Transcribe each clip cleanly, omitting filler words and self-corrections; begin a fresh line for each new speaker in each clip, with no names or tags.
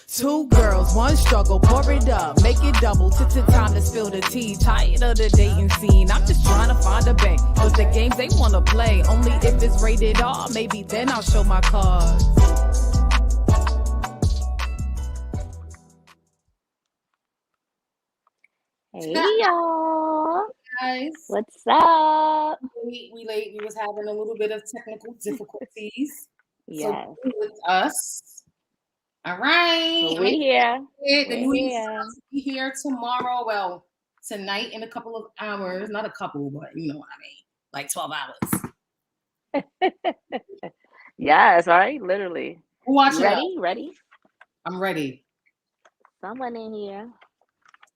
Two girls, one struggle, pour it up, make it double. Time to spill the tea. Tired of the dating scene. I'm just trying to find a bank. Cause the games they wanna play, only if it's rated R. Maybe then I'll show my cards.
Hey y'all,
Guys,
what's up?
we late. We was having a little bit of technical difficulties.
Yes,
So with us. All right.
so we here.
The new
We're
year's
here.
supposed to be here tomorrow. Well, tonight in a couple of hours. Not a couple, but you know what I mean. Like 12 hours.
Yes, right? Literally.
We'll watch
You
it.
ready? Ready?
I'm ready.
Someone in here.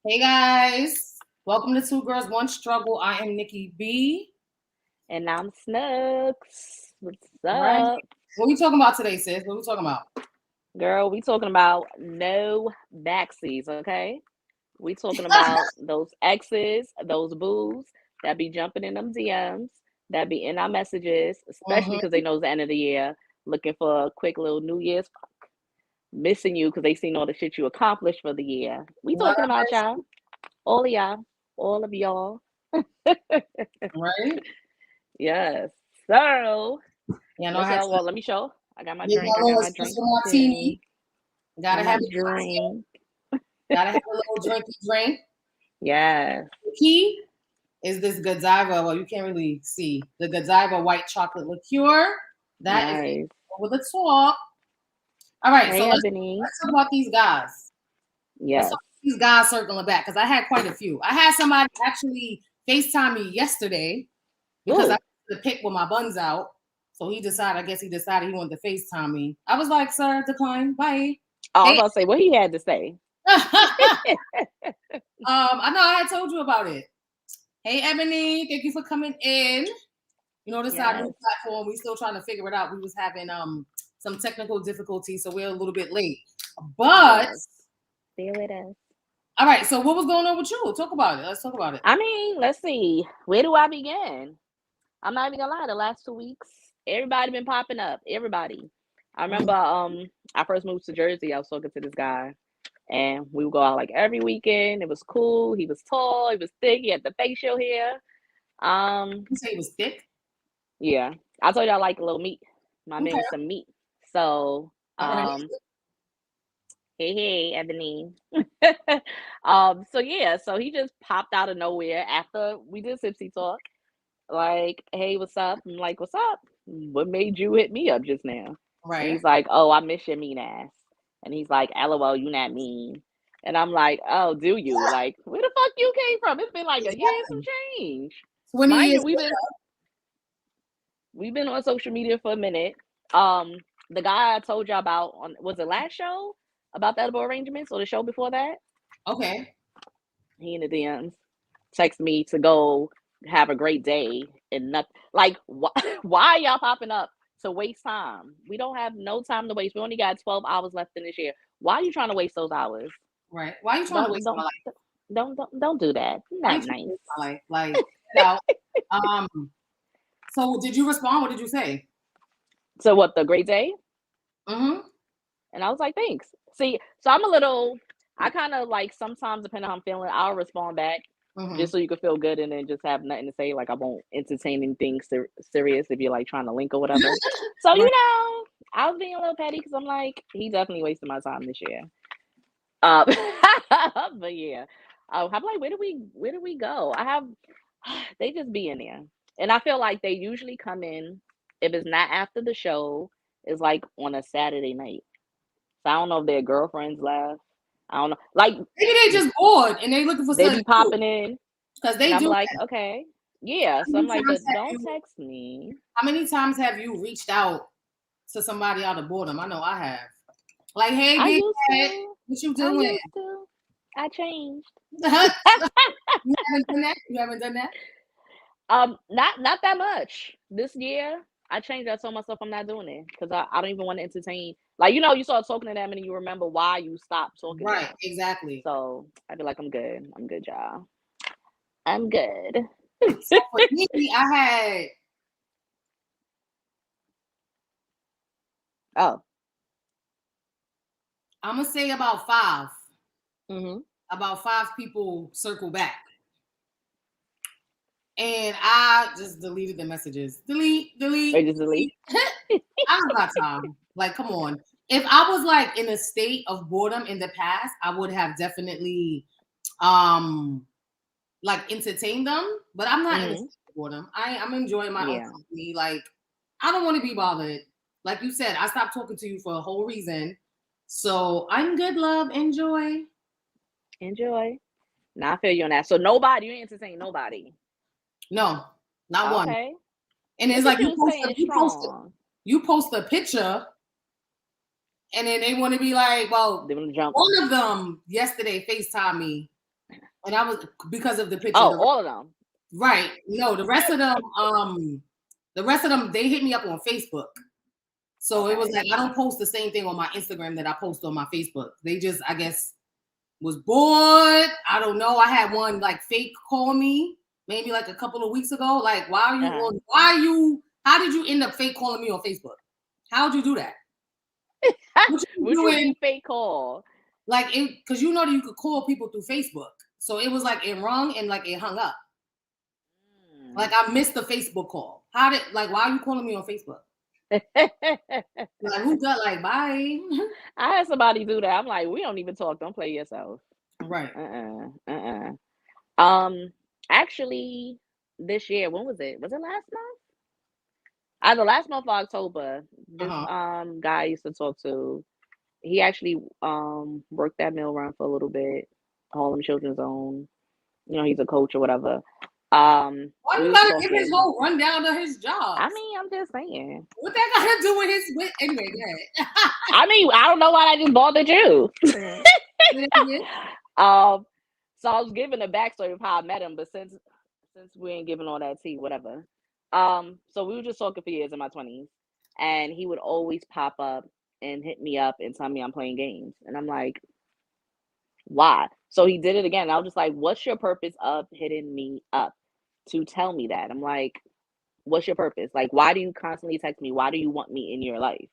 Hey guys. Welcome to Two Girls, One Struggle. I am Nikki B.
And I'm Snooks. What's up?
Right. What we talking about today, sis? What we talking about?
Girl, we talking about no backsies, okay? We talking about those exes, those boos that be jumping in them DMs, that be in our messages, especially because they know it's the end of the year, looking for a quick little New Year's fuck, missing you because they seen all the shit you accomplished for the year. We talking about y'all, all of y'all, all of y'all.
Right?
Yes. So,
Yeah, no,
well, let me show. I got my
Get
drink.
my
I got
little
my drink.
espresso martini. Gotta have a
drink.
Gotta have a little drink.
Yes.
The key is this Godiva. Well, you can't really see the Godiva white chocolate liqueur. That
Nice.
is over the top. All right,
Hey,
so let's talk about these guys.
Yes.
Let's talk about these guys circling back because I had quite a few. I had somebody actually FaceTime me yesterday because I wanted to pick with my buns out. So he decided he wanted to FaceTime me. I was like, sir, decline. Bye.
Oh, I was about to say what he had to say.
I know I had told you about it. Hey, Ebony, thank you for coming in. You know, this is our new platform. We're still trying to figure it out. We was having some technical difficulties, so we're a little bit late. But
stay with us.
All right, so what was going on with you? Talk about it. Let's talk about it.
I mean, let's see. Where do I begin? I'm not even gonna lie, the last 2 weeks, everybody been popping up. Everybody. I remember I first moved to Jersey, I was talking to this guy. And we would go out like every weekend. It was cool. He was tall. He was thick. He had the facial hair.
You say he was thick?
Yeah. I told you I like a little meat. My man was some meat. So, hey, Ebony. So yeah. So he just popped out of nowhere after we did Tipsy Talk. Like, hey, what's up? I'm like, what's up? What made you hit me up just now?
Right.
And he's like, oh, I miss your mean ass. And he's like, LOL, you not mean. And I'm like, oh, do you? Like, where the fuck you came from? It's been like a year and some change.
20 years.
We've been on social media for a minute. The guy I told you about was the last show about the edible arrangements or the show before that?
Okay.
He in the DMs text me to go have a great day and nothing. Like, why y'all popping up to waste time? We don't have no time to waste. We only got 12 hours left in this year. Why are you trying to waste those hours?
Right. Why are you trying to waste my life?
Don't do that. Not nice.
Like, you know. So did you respond? What did you say?
So what, the great day?
Mm-hmm.
And I was like, thanks. See, so I kind of like sometimes depending on how I'm feeling, I'll respond back just so you can feel good and then just have nothing to say. Like I won't entertain anything serious if you're like trying to link or whatever. So, you know, I was being a little petty because I'm like, he definitely wasted my time this year. But yeah, I'm like, where do we go? They just be in there. And I feel like they usually come in, if it's not after the show, it's like on a Saturday night. So I don't know if their girlfriends left. I don't know. Like
maybe they just bored and they looking for
something. They be popping in.
Because they
I'm
do.
Like, okay. Yeah. So I'm like, but don't text me.
How many times have you reached out to somebody out of boredom? I know I have. Like, hey, big cat, what you doing?
I changed.
You haven't done that? You haven't done that?
Not that much. This year, I changed. I told myself I'm not doing it because I don't even want to entertain. Like, you know, you start talking to them and you remember why you stopped talking.
Right, exactly.
So I'd be like, I'm good. I'm good, y'all. I'm good.
So for me, I had.
Oh.
I'm gonna say about 5.
Mm-hmm.
About 5 people circle back. And I just deleted the messages. Delete.
Or just delete.
I don't got time. Like, come on. If I was like in a state of boredom in the past, I would have definitely like entertained them. But I'm not in a state of boredom. I'm enjoying my own company. Like, I don't want to be bothered. Like you said, I stopped talking to you for a whole reason. So I'm good, love. Enjoy.
Now I feel you on that. So nobody, you ain't entertain nobody.
No, not one.
Okay.
And it's
Look
like
at
you post a picture, and then they want to be like, well, one of them yesterday FaceTimed me, and I was because of the picture.
Oh, all of them.
Right. No, the rest of them, they hit me up on Facebook. So it was like I don't post the same thing on my Instagram that I post on my Facebook. They just, I guess, was bored. I don't know. I had one like fake call me maybe like a couple of weeks ago. Like, how did you end up fake calling me on Facebook? How'd you do that?
What you mean fake call?
Like, because you know that you could call people through Facebook. So it was like it rung and like it hung up. Like I missed the Facebook call. Why are you calling me on Facebook? Like, who got like, bye?
I had somebody do that. I'm like, we don't even talk. Don't play yourself.
Right.
Actually, this year, when was it? Was it last month? Either last month or October. This guy I used to talk to, he actually worked at Mill Run for a little bit, Harlem Children's Zone. You know, he's a coach or whatever.
Why you gotta give his whole rundown of his job?
I mean, I'm just saying.
What that got to do with anyway? Go ahead.
I mean, I don't know why that just bothered you. So I was giving a backstory of how I met him, but since we ain't giving all that tea, whatever. So we were just talking for years in my 20s, and he would always pop up and hit me up and tell me I'm playing games, and I'm like, why? So he did it again. I was just like, what's your purpose of hitting me up to tell me that? I'm like, what's your purpose? Like, why do you constantly text me? Why do you want me in your life?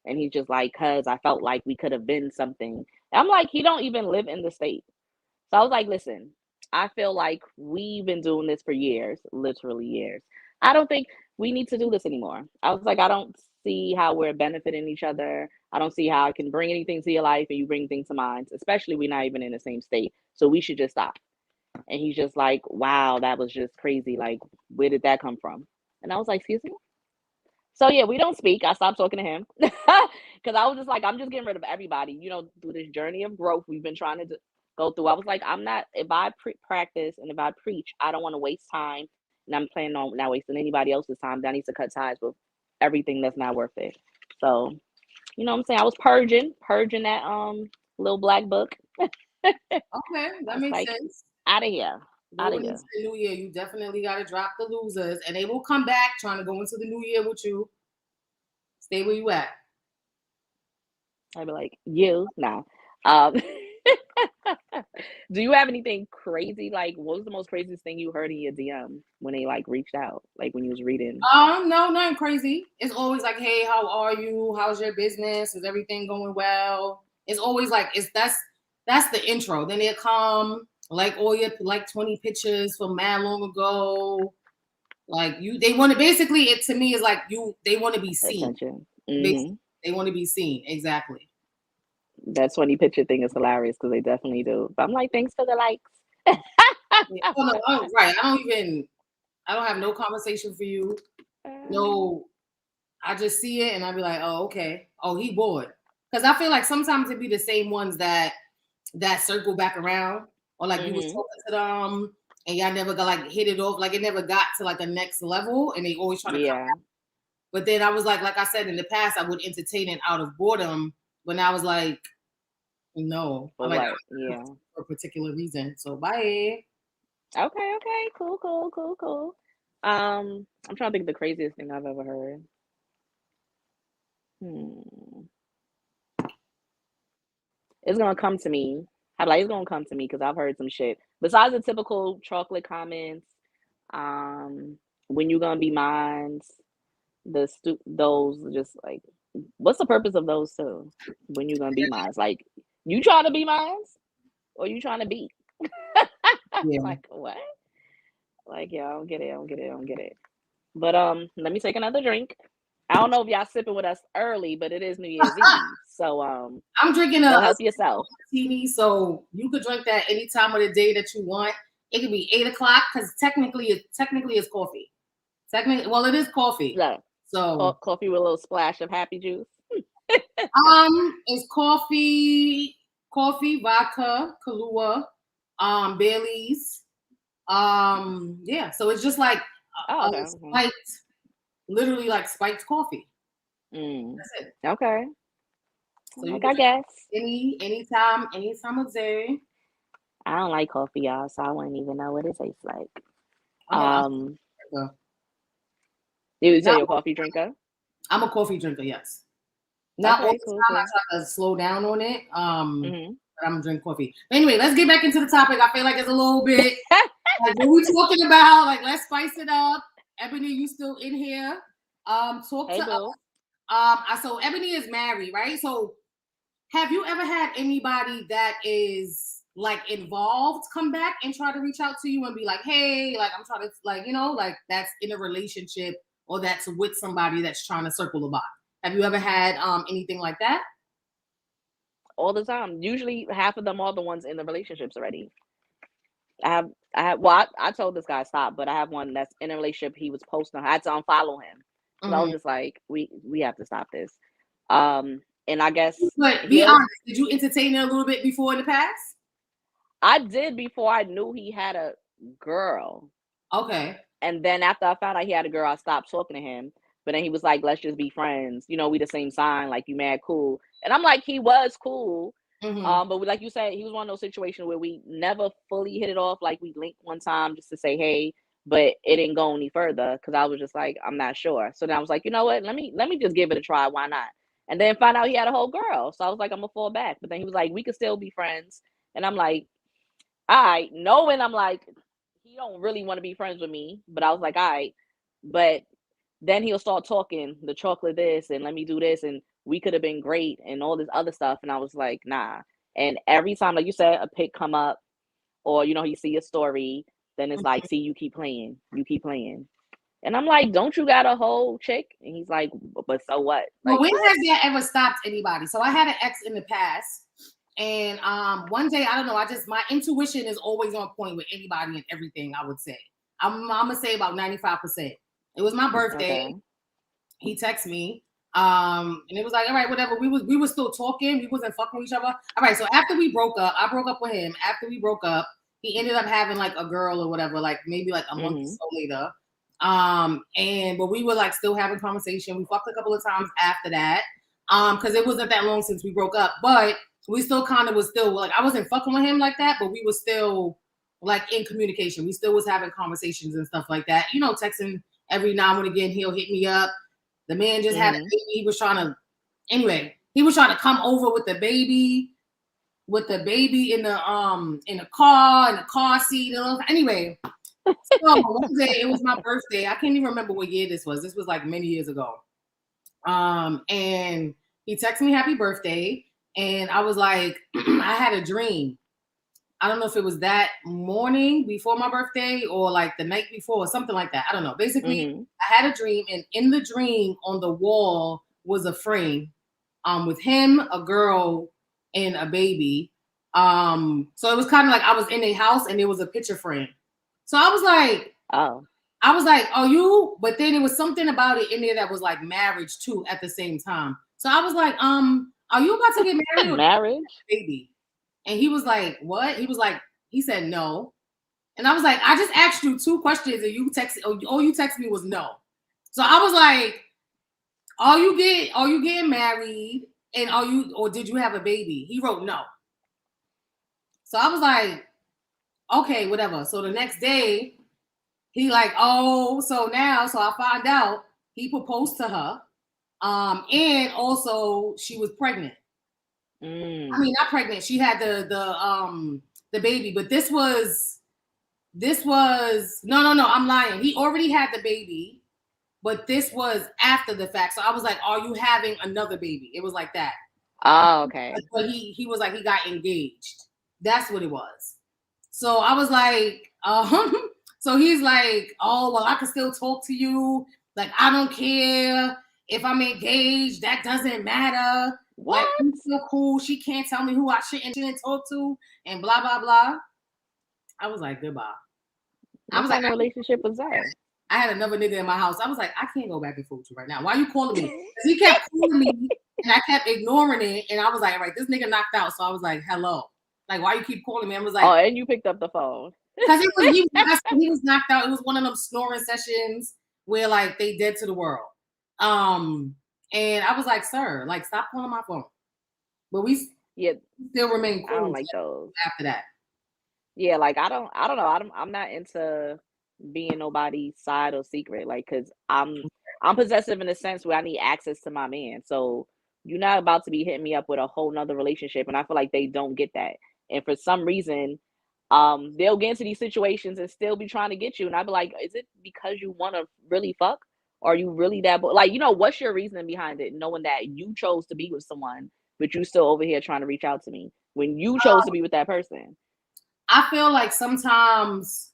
And he's just like, cause I felt like we could have been something. And I'm like, he don't even live in the state. So I was like, listen, I feel like we've been doing this for years, literally years. I don't think we need to do this anymore. I was like, I don't see how we're benefiting each other. I don't see how I can bring anything to your life and you bring things to mine, especially we're not even in the same state. So we should just stop. And he's just like, wow, that was just crazy. Like, where did that come from? And I was like, excuse me? So yeah, we don't speak. I stopped talking to him because I was just like, I'm just getting rid of everybody, you know, through this journey of growth we've been trying to go through. I was like, I'm not, if I practice and if I preach, I don't want to waste time. And I'm planning on not wasting anybody else's time. That needs to cut ties with everything that's not worth it. So, you know what I'm saying? I was purging that little black book.
Okay, that makes sense.
Out of here.
Going into the new year, you definitely got to drop the losers, and they will come back trying to go into the new year with you. Stay where you at.
I'd be like, you now. Do you have anything crazy? Like, what was the most craziest thing you heard in your DM when they like reached out? Like when you was reading?
No, nothing crazy. It's always like, hey, how are you? How's your business? Is everything going well? It's always like that's the intro. Then they'll come like all your like 20 pictures from mad long ago. Like they want to basically it to me is like they want to be seen.
Mm-hmm.
They want to be seen. Exactly.
That 20 picture thing is hilarious because they definitely do. But I'm like, thanks for the likes.
Right. I don't have no conversation for you. No, I just see it and I'll be like, oh, okay. Oh, he bored. Because I feel like sometimes it be the same ones that circle back around. Or like you was talking to them and y'all never got like hit it off. Like it never got to like a next level and they always try to come back. But then I was like I said in the past, I would entertain it out of boredom. But now I was like, no. I'm like, for a particular reason. So bye.
Okay. Cool. I'm trying to think of the craziest thing I've ever heard. It's gonna come to me. It's gonna come to me because I've heard some shit. Besides the typical chocolate comments, when you gonna be mine, those just like what's the purpose of those two when you're gonna be mine? Like, you trying to be mine, or you trying to be?
Yeah.
Like what? Like, yeah, I don't get it. But let me take another drink. I don't know if y'all sipping with us early, but it is New Year's Eve, so
I'm drinking
go
a
help yourself.
martini, so you could drink that any time of the day that you want. It could be 8 o'clock because technically it's coffee. Technically, well, it is coffee.
Yeah.
So
Coffee with a little splash of happy juice.
it's coffee, vodka, Kahlua, Bailey's. Yeah, so it's just like
Okay.
spiked, literally like spiked coffee. That's it.
Okay.
So you
Like, I guess
anytime of day.
I don't like coffee, y'all, so I wouldn't even know what it tastes like. You say you're a coffee drinker?
I'm a coffee drinker, yes. Not all the time. I try to slow down on it. But I'm drinking coffee. Anyway, let's get back into the topic. I feel like it's a little bit like what we talking about. Like, let's spice it up. Ebony, you still in here? Talk to us. So Ebony is married, right? So have you ever had anybody that is like involved come back and try to reach out to you and be like, hey, like I'm trying to, like, you know, like that's in a relationship or that's with somebody that's trying to circle the block? Have you ever had anything like that?
All the time. Usually half of them are the ones in the relationships already. I told this guy stop, but I have one that's in a relationship. He was posting. I had to unfollow him. So I was just like, we have to stop this. And I guess,
but be honest, did you entertain it a little bit before in the past?
I did before I knew he had a girl.
Okay.
And then after I found out he had a girl, I stopped talking to him. But then he was like, let's just be friends. You know, we the same sign, like you mad cool. And I'm like, he was cool. But like you said, he was one of those situations where we never fully hit it off. Like we linked one time just to say, hey, but it didn't go any further because I was just like, I'm not sure. So then I was like, you know what? Let me just give it a try. Why not? And then find out he had a whole girl. So I was like, I'm gonna fall back. But then he was like, we could still be friends. And I'm like, all right, knowing I'm like, he don't really want to be friends with me. But I was like, all right. But then he'll start talking the chocolate this and let me do this and we could have been great and all this other stuff. And I was like, nah. And every time, like you said, a pic come up or, you know, you see a story, then it's like, see, you keep playing. And I'm like, don't you got a whole chick? And he's like, but so what? Like,
well, when has that ever stopped anybody? So I had an ex in the past. And one day, I don't know, my intuition is always on point with anybody and everything, I would say. I'm gonna say about 95%. It was my birthday. Okay. He texted me. And it was like, all right, whatever. We were still talking. We wasn't fucking with each other. All right. So after we broke up, I broke up with him. After we broke up, he ended up having like a girl or whatever, like maybe like a month or so later. But we were like still having conversation. We fucked a couple of times after that. Because it wasn't that long since we broke up, but we still kind of was still like, I wasn't fucking with him like that, but we were still like in communication. We still was having conversations and stuff like that. You know, texting every now and again, he'll hit me up. The man just had a baby. He was trying to come over with the baby in the car seat. Anyway, so one day it was my birthday. I can't even remember what year this was. This was like many years ago. And he texted me happy birthday, and I was like, I had a dream. I don't know if it was that morning before my birthday or like the night before or something like that. I don't know. Basically, I had a dream, and in the dream on the wall was a frame with him, a girl, and a baby. So it was kind of like I was in a house and there was a picture frame. So I was like, oh, you? But then it was something about it in there that was like marriage too at the same time. So I was like, are you about to get married? Or
marriage?
Baby. And he was like, what? He said no. And I was like, I just asked you 2 questions and you all you texted me was no. So I was like, are you getting married? And or did you have a baby? He wrote no. So I was like, okay, whatever. So the next day, he like, so I found out he proposed to her. And also she was pregnant. I mean, not pregnant. She had the baby, but this was no, I'm lying. He already had the baby, but this was after the fact. So I was like, "Are you having another baby?" It was like that.
Oh, okay.
But he was like, he got engaged. That's what it was. So I was like, so he's like, "Oh, well, I can still talk to you. Like, I don't care if I'm engaged. That doesn't matter.
What?
Like, I'm so cool. She can't tell me who I shouldn't talk to, and blah blah blah." I was like, "Goodbye." I
What
was like,
kind of relationship was that?
I had another nigga in my house. I was like, I can't go back and forth with you right now. Why are you calling me? Because he kept calling me, and I kept ignoring it. And I was like, all right, this nigga knocked out. So I was like, hello. Like, why you keep calling me? I was like,
Oh, and you picked up the phone.
because he was knocked out. It was one of them snoring sessions where like they dead to the world. And I was like, sir, like, stop calling my phone. But we still remain cool.
I don't like those.
After that.
Yeah, like I don't know. I'm not into being nobody's side or secret. Like, cause I'm possessive in the sense where I need access to my man. So you're not about to be hitting me up with a whole nother relationship, and I feel like they don't get that. And for some reason, they'll get into these situations and still be trying to get you. And I'd be like, is it because you want to really fuck? Or are you really that? Like, you know, what's your reasoning behind it? Knowing that you chose to be with someone, but you still over here trying to reach out to me when you chose to be with that person.
I feel like sometimes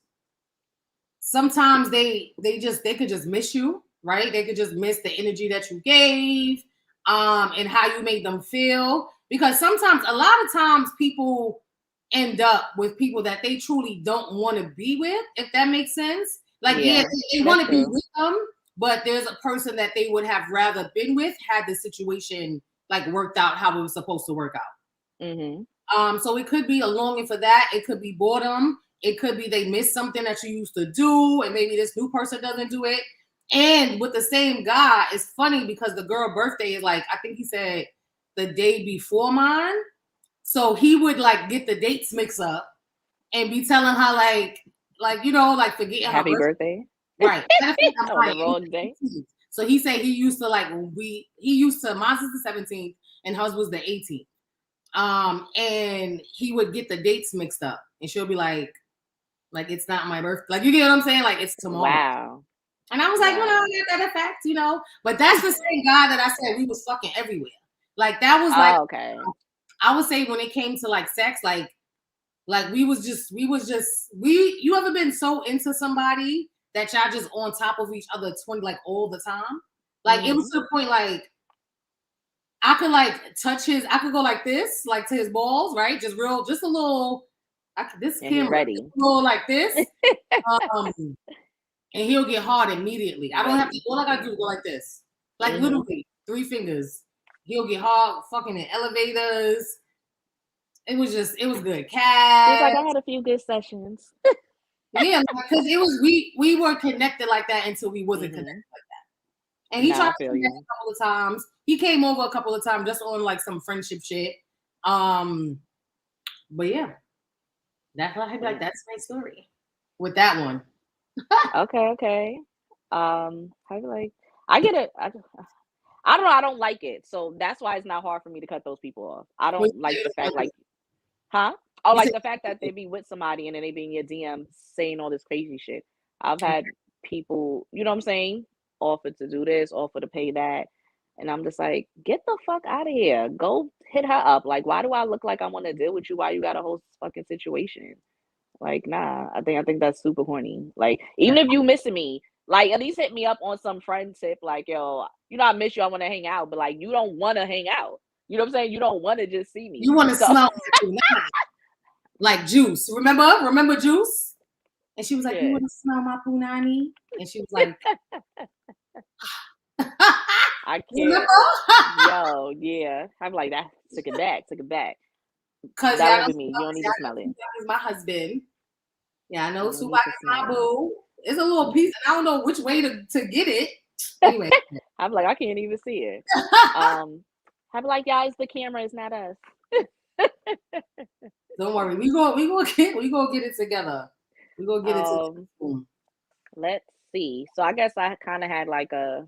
they could just miss you, right? They could just miss the energy that you gave, and how you made them feel. Because sometimes, a lot of times, people end up with people that they truly don't want to be with, if that makes sense. Like, yeah they want to be with them, but there's a person that they would have rather been with had the situation like worked out how it was supposed to work out.
Mm-hmm.
So it could be a longing for that. It could be boredom. It could be they missed something that you used to do, and maybe this new person doesn't do it. And with the same guy, it's funny because the girl birthday is like, I think he said the day before mine. So he would like get the dates mixed up and be telling her like you know, like forgetting
happy
her
birthday.
Right.
On the wrong day.
So he said he used to mine's is the 17th and hers was the 18th. And he would get the dates mixed up, and she'll be like it's not my birthday. Like, you get what I'm saying? Like, it's tomorrow.
Wow.
And I was like, well, that affects, you know. But that's the same guy that I said we was fucking everywhere. Like, that was like,
okay.
I would say when it came to like sex, like you ever been so into somebody that y'all just on top of each other 20 like all the time? Like, it was to the point like I could like touch I could go like this, like to his balls, right? Just a little. This camera,
ready.
A little like this, and he'll get hard immediately. I don't have to. All I gotta do is go like this, like literally 3 fingers. He'll get hard, fucking in elevators. It was good. Cat.
Like I had a few good sessions.
Yeah, because it was we were connected like that until we wasn't connected like that. And he tried to connect a couple of times. He came over a couple of times just on like some friendship shit. But yeah, that's why I'd be like, that's my story with that one.
Okay. I'd be like, I get it. I don't know. I don't like it, so that's why it's not hard for me to cut those people off. I don't like the fact, like, huh? Oh, like the fact that they be with somebody and then they be in your DM saying all this crazy shit. I've had people, you know what I'm saying, offer to do this, offer to pay that, and I'm just like, get the fuck out of here. Go hit her up. Like, why do I look like I want to deal with you? Why you got a whole fucking situation? Like, nah. I think that's super corny. Like, even if you missing me, like, at least hit me up on some friend tip. Like, yo, you know, I miss you. I want to hang out, but like, you don't want to hang out. You know what I'm saying? You don't want to just see me.
You want to smell like Juice. Remember Juice? And she was like, you want to smell my punani? And she was like,
I can't. Yo, yeah. I'm like, that. Took it back. Because that would be me. You don't need to smell it.
Is my husband. Yeah, I know Tupac is my boo. It's a little piece. I don't know which way to get it. Anyway.
I'm like, I can't even see it. I'm like, guys, the camera is not us.
Don't worry. We go get it together. We go get it together.
Let's see. So I guess I kind of had like the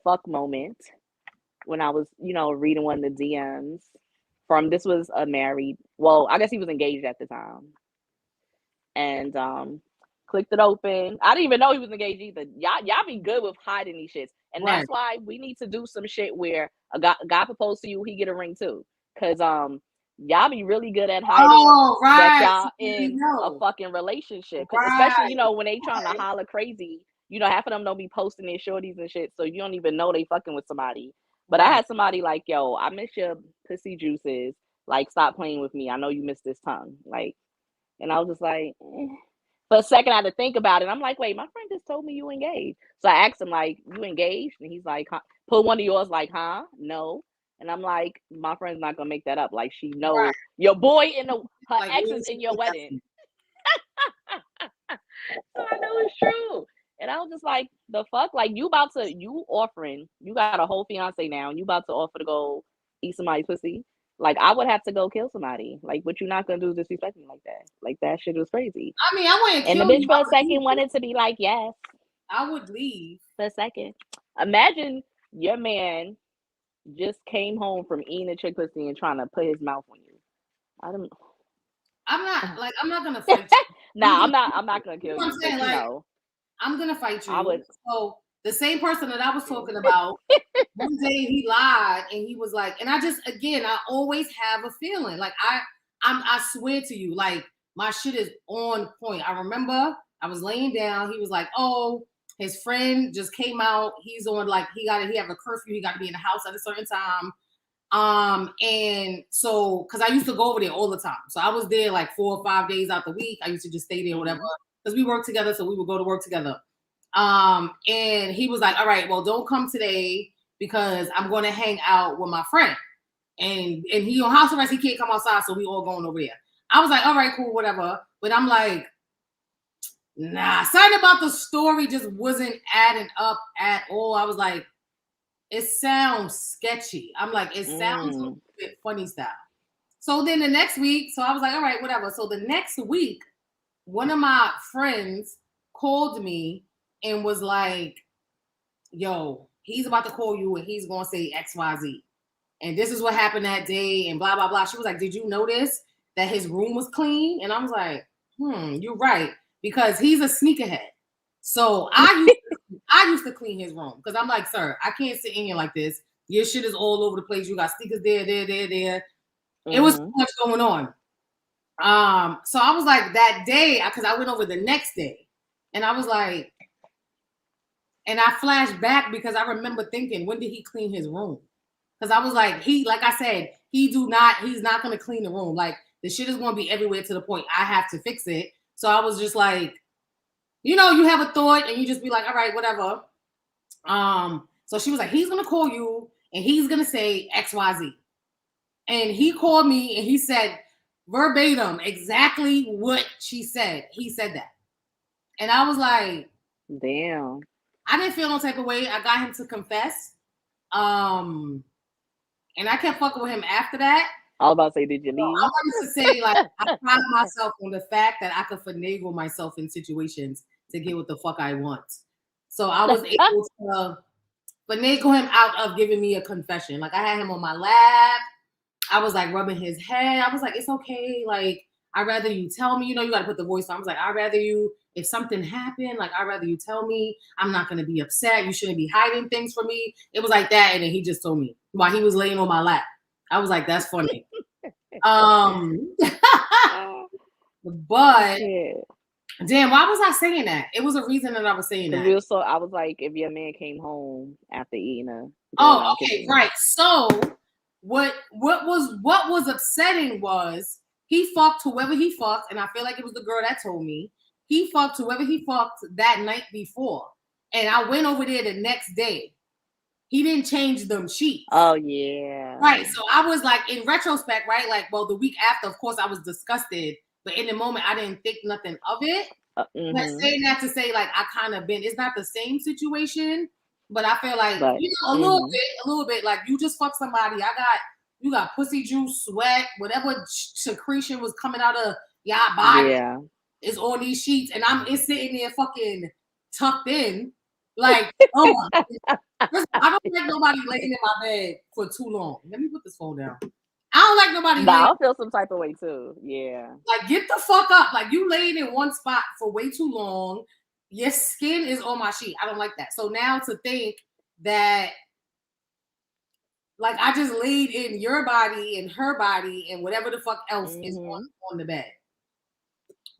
fuck moment when I was, you know, reading one of the DMs from, this was a married, well, I guess he was engaged at the time. And clicked it open. I didn't even know he was engaged either. Y'all be good with hiding these shits. And
Right.
that's why we need to do some shit where a guy proposed to you, he get a ring too. Cause y'all be really good at hiding that y'all in a fucking relationship. Especially, when they trying to holler crazy, half of them don't be posting their shorties and shit, so you don't even know they fucking with somebody. But I had somebody like, yo, I miss your pussy juices. Like, stop playing with me. I know you miss this tongue. Like, and I was just like, eh. For a second, I had to think about it. I'm like, wait, my friend just told me you engaged. So I asked him, like, you engaged? And he's like, huh? Put one of yours, like, huh? No. And I'm like, my friend's not gonna make that up. Like, she knows your boy her ex is in your wedding. So I know it's true. And I was just like, the fuck? Like, you offering, you got a whole fiance now, and you about to offer to go eat somebody's pussy. Like, I would have to go kill somebody. Like, what you're not gonna do is disrespect me like that. Like, that shit was crazy.
I mean, I wouldn't
kill. And the bitch for a second wanted to be like, yes.
I would leave.
For a second. Imagine your man just came home from eating a chick pussy and trying to put his mouth on you.
I'm not gonna fight you.
Nah, I'm not gonna kill you.
I'm saying, I'm gonna fight you.
I would.
So the same person that I was talking about, one day he lied and he was like, and I always have a feeling. Like I swear to you, like my shit is on point. I remember I was laying down, he was like, oh, his friend just came out. He's on he have a curfew, he got to be in the house at a certain time. And so because I used to go over there all the time. So I was there like 4 or 5 days out the week. I used to just stay there, whatever, because we worked together, so we would go to work together. And he was like, all right, well, don't come today because I'm going to hang out with my friend. And he on house arrest, he can't come outside, so we all going over there. I was like, all right, cool, whatever. But I'm like, nah, something about the story just wasn't adding up at all. I was like, it sounds sketchy. I'm like, it sounds a bit funny style. So then the next week, so I was like, all right, whatever. So the next week, one of my friends called me and was like, yo, he's about to call you and he's going to say XYZ. And this is what happened that day and blah, blah, blah. She was like, did you notice that his room was clean? And I was like, you're right. Because he's a sneakerhead. So I used to clean his room because I'm like, sir, I can't sit in here like this. Your shit is all over the place. You got sneakers there. It was too much going on. So I was like that day, because I went over the next day and I was like, and I flashed back because I remember thinking, when did he clean his room? Because I was like, like I said, he's not going to clean the room. Like the shit is going to be everywhere to the point I have to fix it. So I was just like, you have a thought and you just be like, all right, whatever. So she was like, he's going to call you and he's going to say XYZ. And he called me and he said verbatim exactly what she said. He said that. And I was like,
damn.
I didn't feel no type of way. I got him to confess. And I kept fucking with him after that.
I was about to say, did you leave?
I wanted to say, I pride myself on the fact that I could finagle myself in situations to get what the fuck I want. So I was able to finagle him out of giving me a confession. Like I had him on my lap. I was like rubbing his head. I was like, it's okay. Like, I'd rather you tell me, you got to put the voice on. I was like, I'd rather you, if something happened, like, I'd rather you tell me. I'm not going to be upset. You shouldn't be hiding things from me. It was like that. And then he just told me while he was laying on my lap. I was like, that's funny. But damn, why was I saying that? It was a reason that I was saying that.
I was like, if your man came home after eating a.
Oh, okay, right. So what was upsetting was he fucked whoever he fucked, and I feel like it was the girl that told me he fucked whoever he fucked that night before, and I went over there the next day. He didn't change them sheets. Oh, yeah. Right. So I was like, in retrospect, right? Like, well, the week after, of course, I was disgusted. But in the moment, I didn't think nothing of it. But saying that to say, like, I kind of it's not the same situation. But I feel like, a little bit. Like, you just fucked somebody. You got pussy juice, sweat, whatever secretion was coming out of your body is on these sheets. And it's sitting there fucking tucked in. Like, I don't like nobody laying in my bed for too long. Let me put this phone down. I don't like nobody
Nah,
laying.
I'll feel some type of way too. Yeah.
Like, get the fuck up. Like, you laid in one spot for way too long. Your skin is on my sheet. I don't like that. So now to think that, like, I just laid in your body and her body and whatever the fuck else is on the bed.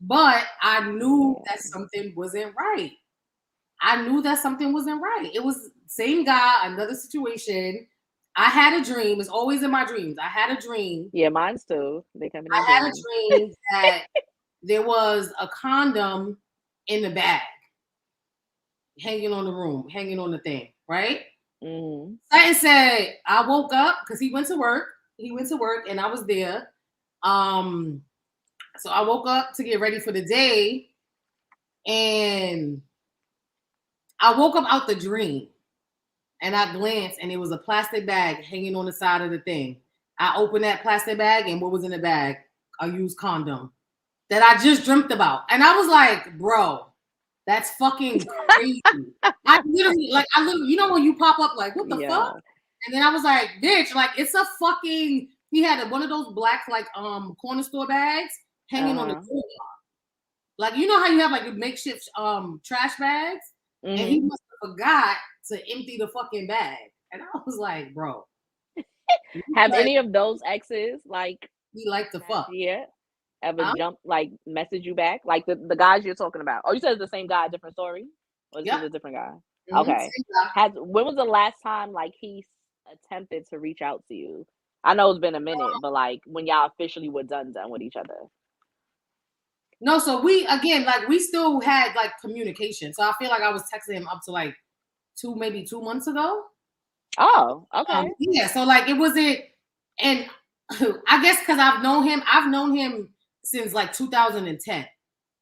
But I knew that something wasn't right. It was same guy, another situation. I had a dream. It's always in my dreams. I had a dream.
Yeah, mine's too. They come in.
I had a dream that there was a condom in the bag, hanging on the thing, right? Satan said, I woke up because he went to work. And I was there. So I woke up to get ready for the day, and I woke up out the dream, and I glanced, and it was a plastic bag hanging on the side of the thing. I opened that plastic bag, and what was in the bag? A used condom that I just dreamt about. And I was like, bro, that's fucking crazy. I literally, you know when you pop up like, what the fuck? And then I was like, bitch, like, it's a fucking, he had one of those black, like, corner store bags hanging on the door. Like, you know how you have, like, makeshift trash bags? And he must have forgot to empty the fucking bag. And I was like, bro.
Have any of those exes, like,
he liked to fuck?
Yeah. Ever like, message you back? Like, the guys you're talking about. Oh, you said it's the same guy, different story? Or is it a different guy? Okay. When was the last time, like, he attempted to reach out to you? I know it's been a minute, but, like, when y'all officially were done with each other.
No, so we still had, like, communication. So I feel like I was texting him up to, like, maybe 2 months ago.
Oh, okay.
Yeah, so, like, it wasn't, and I guess because I've known him since, like, 2010.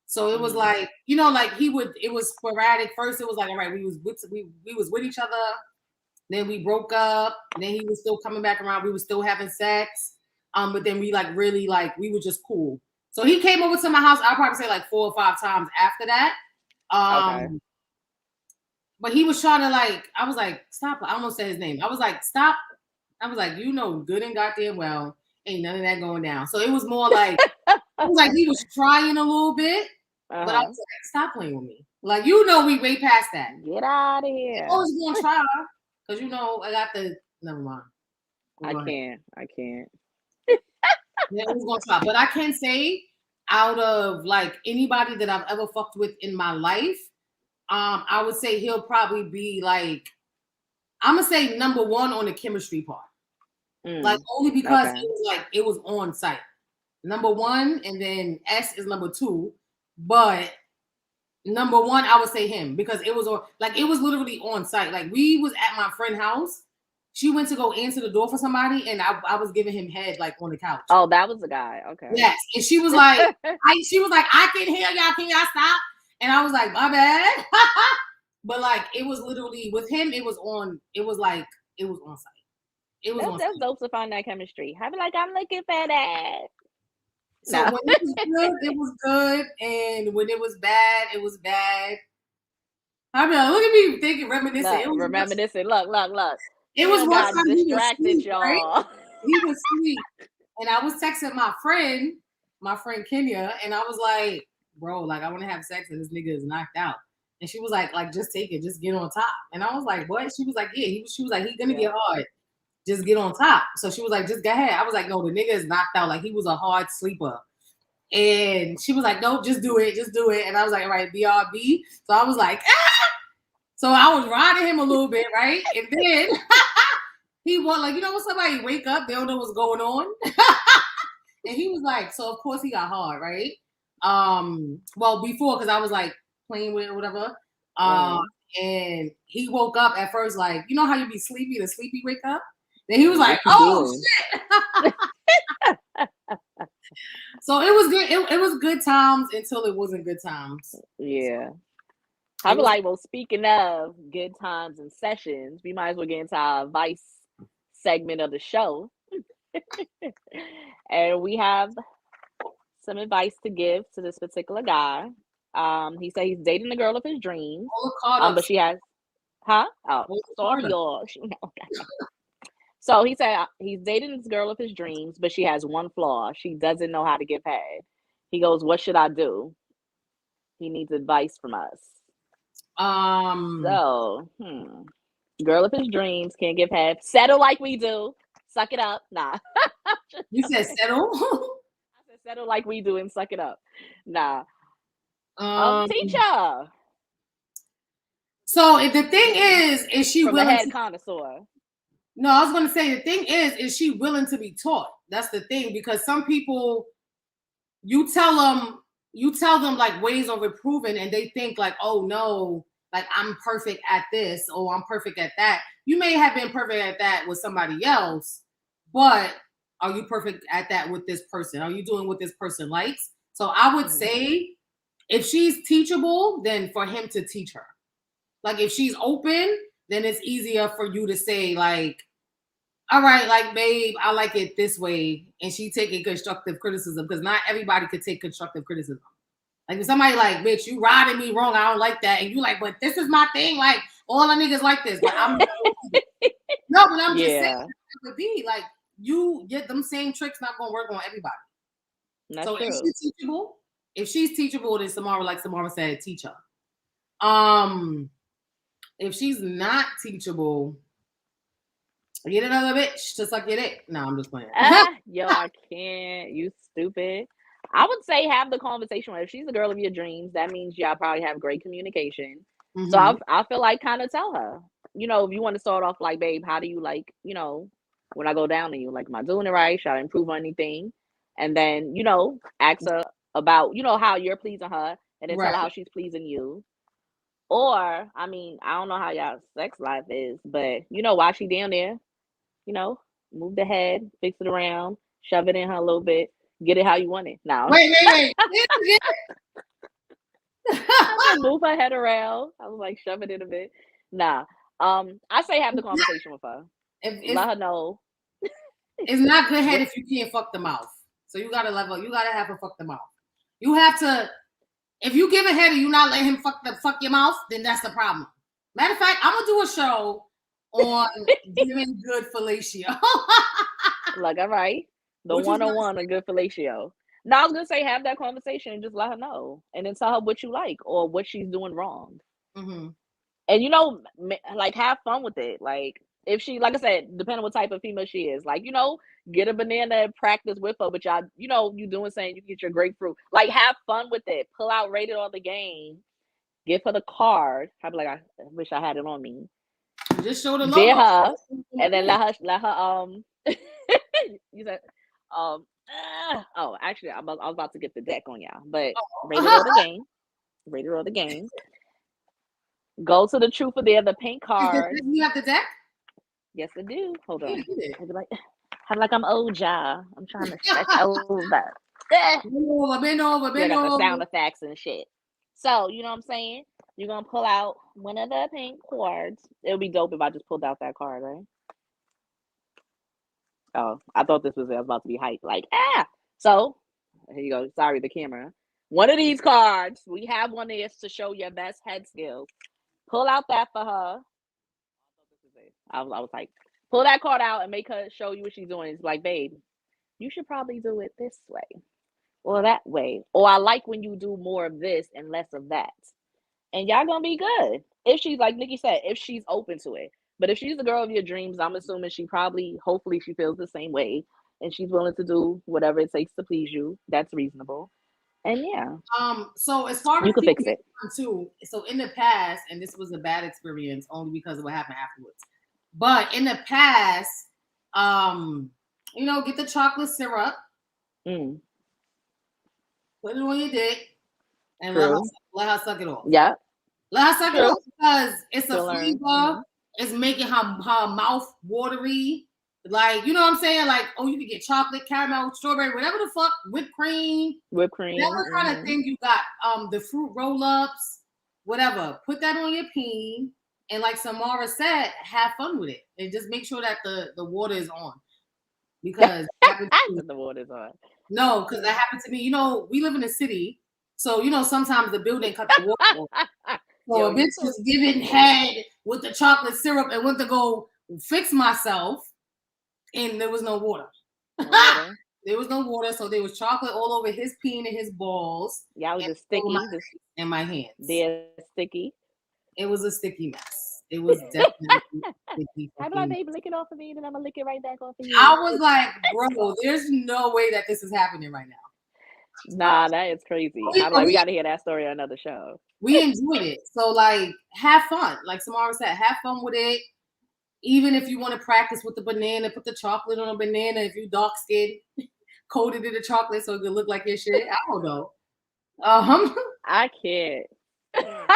So it was like, you know, like, it was sporadic. First it was like, all right, we was with each other. Then we broke up. Then he was still coming back around. We were still having sex. But then we, like, really, like, we were just cool. So he came over to my house, I'll probably say, like, 4 or 5 times after that. But he was trying to, like, I was like, stop. I almost said his name. I was like, stop. I was like, you know good and goddamn well, ain't none of that going down. So it was more like, it was like he was trying a little bit, but I was like, stop playing with me. Like, you know, we way past that.
Get out of here.
I was going to try, because, you know, I got the, never mind.
I can't.
Yeah, I was going to try. But I can say, out of, like, anybody that I've ever fucked with in my life, I would say he'll probably be, like, I'm gonna say number 1 on the chemistry part. Like, only because it was on site. Number 1, and then S is number 2. But number 1, I would say him, because it was literally on site. Like, we was at my friend's house. She went to go answer the door for somebody, and I was giving him head, like, on the couch.
Oh, that was the guy. Okay.
Yes. And she was like, I can hear y'all. Can y'all stop? And I was like, my bad. But, like, it was literally with him. It was on site.
That's dope to find that chemistry. I'd be like, I'm looking for that.
So when it was good, it was good, and when it was bad, it was bad. I mean, look at me thinking, reminiscing.
Reminiscing. Look.
It was one time he was
distracted,
asleep,
y'all.
Right? He was asleep, and I was texting my friend Kenya, and I was like, bro, like, I want to have sex, and this nigga is knocked out. And she was like, just take it, just get on top. And I was like, what? She was like, yeah. She was like, he's gonna get hard. Just get on top. So she was like, just go ahead. I was like, no, the nigga is knocked out. Like, he was a hard sleeper. And she was like, no, just do it. And I was like, all right, BRB. So I was like, ah! So I was riding him a little bit, right? And then he was like, you know when somebody wake up, they don't know what's going on? And he was like, so of course he got hard, right? Well, before, because I was like playing with it or whatever. And he woke up at first, like, you know how you be sleepy, the sleepy wake up? Then he was like, oh shit. So it was good. It was good times until it wasn't good times.
Yeah. I'm like, well, speaking of good times and sessions, we might as well get into our advice segment of the show. And we have some advice to give to this particular guy. He said he's dating the girl of his dreams. But she has, oh, sorry, y'all. So he said he's dating this girl of his dreams, but she has one flaw. She doesn't know how to give head. He goes, "What should I do?" He needs advice from us. So, girl of his dreams can't give head. Settle like we do. Suck it up. Nah.
You said settle.
I said settle like we do and suck it up. Nah. Teacher.
So if the thing is she
From
willing?
The head connoisseur.
No, I was going to say the thing is she willing to be taught? That's the thing, because some people, you tell them like ways of improving, and they think like, oh no, like I'm perfect at this or I'm perfect at that. You may have been perfect at that with somebody else, but are you perfect at that with this person? Are you doing what this person likes? So I would say if she's teachable, then for him to teach her. Like if she's open, then it's easier for you to say like, all right, like, babe, I like it this way. And she taking constructive criticism, because not everybody could take constructive criticism. Like if somebody like, bitch, you riding me wrong, I don't like that. And you like, but this is my thing. Like all the niggas like this. But I'm no, but I'm just saying it would be like you get them same tricks not gonna work on everybody.
That's
so
true.
If she's teachable, then Samara, like Samara said, teach her. If she's not teachable, get another bitch to suck your dick. No, I'm just playing.
Yo, I can't. You stupid. I would say have the conversation with her. If she's the girl of your dreams, that means y'all probably have great communication. Mm-hmm. So I feel like kind of tell her, you know, if you want to start off like, babe, how do you like, you know, when I go down to you, like, am I doing it right? Should I improve on anything? And then, you know, ask her about, you know, how you're pleasing her, and then tell her how she's pleasing you. Or, I mean, I don't know how y'all sex life is, but, you know, while she down there, you know, move the head, fix it around, shove it in her a little bit, get it how you want it. Now,
wait.
Move her head around. I was like, shove it in a bit. Nah. I say have the conversation with her. Let her know.
It's not good head if you can't fuck the mouth. So you gotta you gotta have her fuck the mouth. You have to. If you give a head and you not let him fuck your mouth, then that's the problem. Matter of fact, I'm gonna do a show on giving good fellatio.
Like, all right, the 101 on good fellatio. No, I was gonna say have that conversation and just let her know, and then tell her what you like or what she's doing wrong. Mm-hmm. And you know, like have fun with it. Like if she, like I said, depending on what type of female she is, like, you know, get a banana and practice with her, but y'all, you know, you doing saying you get your grapefruit. Like have fun with it. Pull out Rated on the game. Give her the card. I'd be like, I wish I had it on me.
Just show the
logo. Her, and then let her you said oh, actually I was about to get the deck on y'all, but Rated on the game. Go to the truth or dare, the pink card.
You have the deck?
Yes, I do. Hold on. I'm like I'm old, y'all. I'm trying to stretch over.
Bend over.
The sound effects and shit. So, you know what I'm saying? You're going to pull out one of the pink cards. It would be dope if I just pulled out that card, right? Oh, I thought this was about to be hype. Like, So, here you go. Sorry, the camera. One of these cards, we have one is to show your best head skills. Pull out that for her. I was like, pull that card out and make her show you what she's doing. It's like, babe, you should probably do it this way or that way. Or I like when you do more of this and less of that. And y'all gonna be good. If she's, like Nikki said, if she's open to it. But if she's the girl of your dreams, I'm assuming hopefully she feels the same way. And she's willing to do whatever it takes to please you. That's reasonable. And yeah.
So as far as
you can fix it
too, so in the past, and this was a bad experience only because of what happened afterwards. But in the past, you know, get the chocolate syrup, put it on your dick, and let her suck it off.
Yeah.
Let her suck it off because it's a flavor. It's making her mouth watery. Like, you know what I'm saying? Like, oh, you can get chocolate, caramel, strawberry, whatever the fuck, whipped cream. Whatever kind of thing you got. The fruit roll-ups, whatever. Put that on your peen. And like Samara said, have fun with it. And just make sure that the water is on. Because
the water is on.
No, because that happened to me. You know, we live in a city. So, you know, sometimes the building cut the water off. So a bitch was giving head with the chocolate syrup and went to go fix myself. and there was no water.
No water.
There was no water, so there was chocolate all over his peen and his balls.
Yeah, it was
and
just sticky. Just
in my hands.
they're sticky.
It was a sticky mess. It was definitely sticky.
I'm like, baby, lick it off of me, and then I'm gonna lick it right back off of you.
I was like, bro, there's no way that this is happening right now.
Nah, that is crazy. I'm like, we got to hear that story on another show.
We enjoyed it. So, like, have fun. Like Samara said, have fun with it. Even if you want to practice with the banana, put the chocolate on a banana. If you dark skinned, coated it in chocolate so it could look like your shit. I don't know.
I can't. So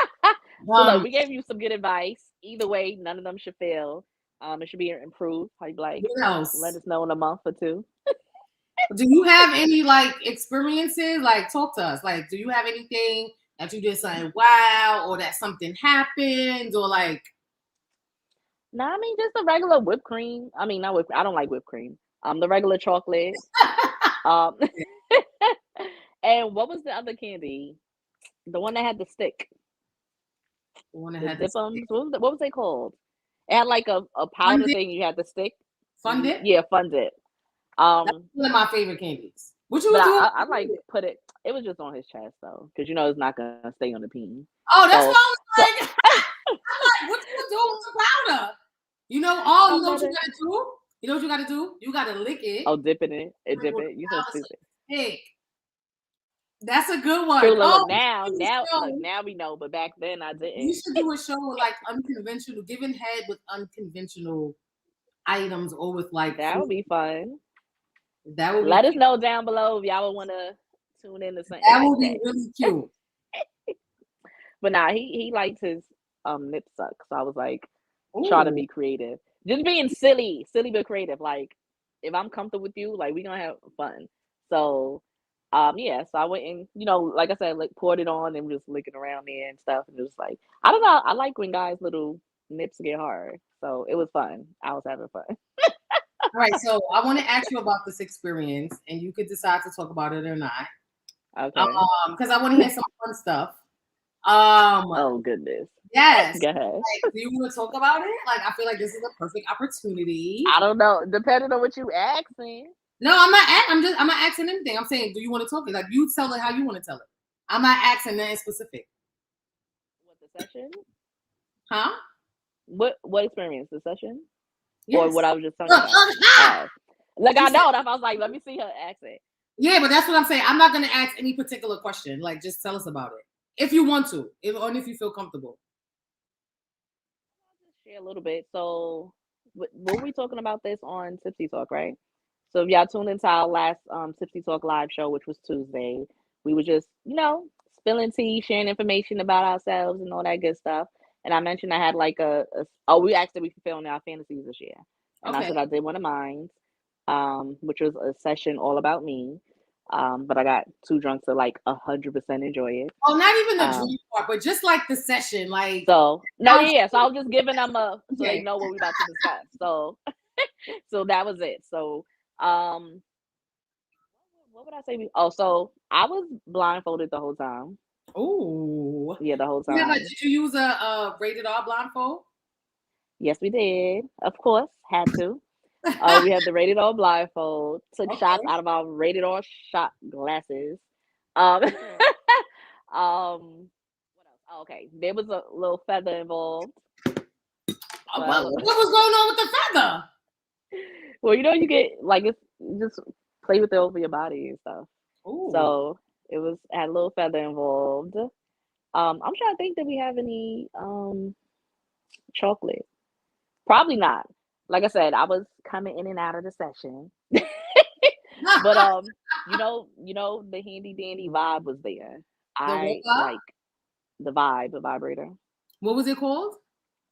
look, we gave you some good advice. Either way, none of them should fail. It should be improved. Like, let us know in a month or two.
Do you have any like experiences? Like, talk to us. Like, do you have anything that you did something wow, or that something happened, or like?
No, I mean just the regular whipped cream. I mean, not whipped. I don't like whipped cream. The regular chocolate. And what was the other candy? The one that had the stick.
The one that had the
stick. What was they called? It had like a powder thing. You had the stick.
Fun Dip?
Yeah, Fun Dip.
That's one of my favorite candies. What you
but
doing?
I like put it. It was just on his chest though, because it's not gonna stay on the peen.
Oh, that's what I was like. I'm like, what you doing with the powder? You know what you gotta do? You know what you gotta do? You gotta lick it.
Oh, dip it in. Dip it. You so stupid.
Hey, that's a good one.
True, look, now we know, but back then I didn't.
You should do a show with like unconventional, giving head with unconventional items, or with like
that would be fun.
That would
let us know down below if y'all would want to tune in to something.
That would be really cute.
But nah, he liked his nip suck, so I was like, try to be creative, just being silly but creative. Like, if I'm comfortable with you, like, we gonna have fun. So yeah, so I went and, like I said, like, poured it on and just licking around there and stuff, and it was like, I don't know, I like when guys' little nips get hard, so it was fun. I was having fun.
All right, so I want to ask you about this experience, and you could decide to talk about it or not.
Okay.
Because I want to hear some fun stuff.
Oh goodness.
Yes.
Go ahead.
Like, do you want to talk about it? Like, I feel like this is a perfect opportunity.
I don't know, depending on what you asking.
No, I'm not asking anything. I'm saying, do you want to talk it? Like, you tell it how you want to tell it. I'm not asking nothing specific.
What, the session?
Huh?
What experience? The session?
Yes.
Or what I was just talking about? Like, I know that. I was like, let me see her accent.
Yeah, but that's what I'm saying. I'm not going to ask any particular question. Like, just tell us about it. If you want to. If you feel comfortable.
I'll just share a little bit. So, were we talking about this on Tipsy Talk, right? So if y'all tuned into our last Tipsy Talk live show, which was Tuesday, we were just, spilling tea, sharing information about ourselves and all that good stuff. And I mentioned I had like we asked if we could film our fantasies this year. And I said I did one of mine, which was a session all about me. But I got too drunk to like 100% enjoy it.
Oh, not even the drink part, but just like the session, like.
So no, yeah. So I was just giving them so they know what we about to discuss. So, so that was it. So, what would I say? So I was blindfolded the whole time.
Oh,
yeah, the whole time.
Yeah, did you use a rated R blindfold?
Yes, we did. Of course, had to. We had the rated R blindfold. Took shots out of our rated R shot glasses. What else? Okay, there was a little feather involved.
What was going on with the feather?
Well, you get like it's just play with it over your body and stuff. Ooh. So it had a little feather involved. I'm trying to think, did we have any chocolate? Probably not. Like I said, I was coming in and out of the session. But the handy dandy vibe was there. I like the vibrator.
What was it called?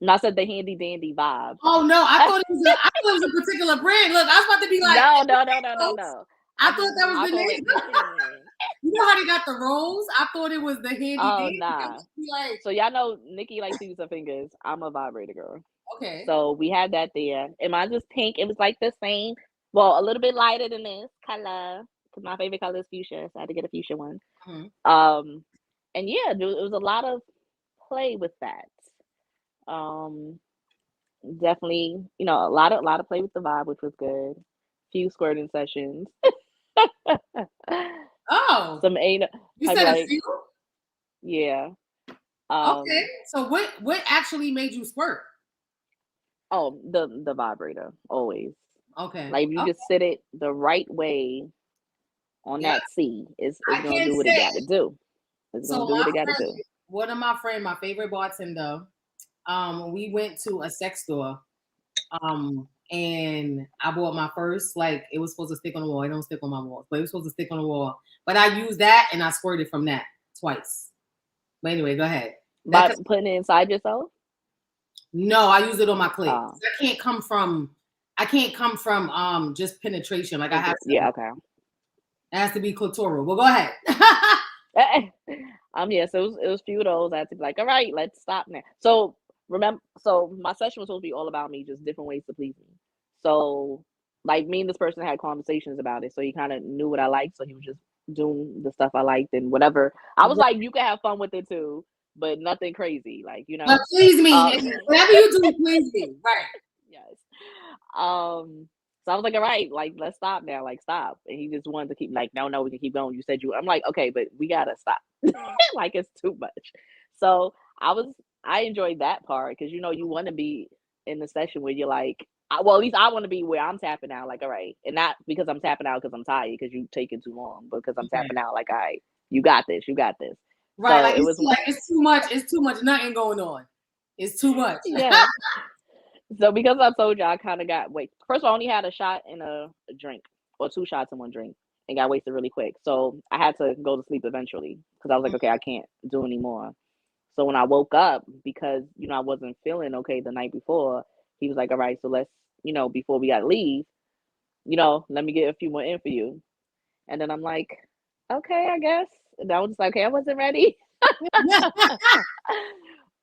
No, I said the handy dandy vibe.
Oh no, I thought it was a particular brand. Look, I was about to be like,
no.
I thought that was the name. You know how they got the rolls? I thought it was the handy dandy.
Oh nah. So y'all know Nikki likes to use her fingers. I'm a vibrator girl.
Okay.
So we had that there. And mine was pink. It was like the same. Well, a little bit lighter than this color. Because my favorite color is fuchsia. So I had to get a fuchsia one. Mm-hmm. And yeah, it was a lot of play with that. Definitely, a lot of play with the vibe, which was good. Few squirting sessions.
Oh,
Some ain't
you
I'd be
said a
like,
few?
yeah.
Okay.
Um,
So what actually made you squirt?
oh, the vibrator, always.
Okay.
Like if you
Okay.
just sit it the right way on
Yeah.
that C, it's
I
gonna
can
do what it
say.
gotta do. It's
So
gonna do what it gotta
friend,
do.
one of my friend, my favorite bartender, we went to a sex store, and I bought my first, like, it was supposed to stick on the wall. It don't stick on my walls, but it was supposed to stick on the wall. But I used that and I squirted from that twice. But anyway, go ahead.
By putting it inside yourself?
No, I use it on my clit.
Uh,
I can't come from just penetration. Like I have to,
yeah, okay.
it has to be clitoral. Well, go ahead.
Yeah, so it was few of those. I had to be like, all right, let's stop now. So remember, so my session was supposed to be all about me, just different ways to please me. So like me and this person had conversations about it, so he kind of knew what I liked, so he was just doing the stuff I liked and whatever. I was like, you can have fun with it too, but nothing crazy, like
But please me.
Um,
Whatever you do, please me. Right.
yes. So I was like, all right, like let's stop now, like stop. And he just wanted to keep like, no, no, we can keep going. You said you. I'm like, okay, but we gotta stop. Like it's too much. So I enjoyed that part because you want to be in the session where you're like, well, at least I want to be where I'm tapping out, like all right, and not because I'm tapping out because I'm tired because you taking too long, but because I'm
Okay.
tapping out, like all right, you got this, you got this.
Right.
So
Like
it was
it's too much. It's too much. Nothing going on. It's too much.
yeah. So because I told you I kind of got wait. First of all, I only had a shot and a drink, or two shots in one drink, and got wasted really quick. So I had to go to sleep eventually because I was like, okay, I can't do anymore. So when I woke up, because I wasn't feeling okay the night before, he was like, all right, so let's before we got to leave, let me get a few more in for you. And then I'm like, okay, I guess. And I was just like, okay, I wasn't ready,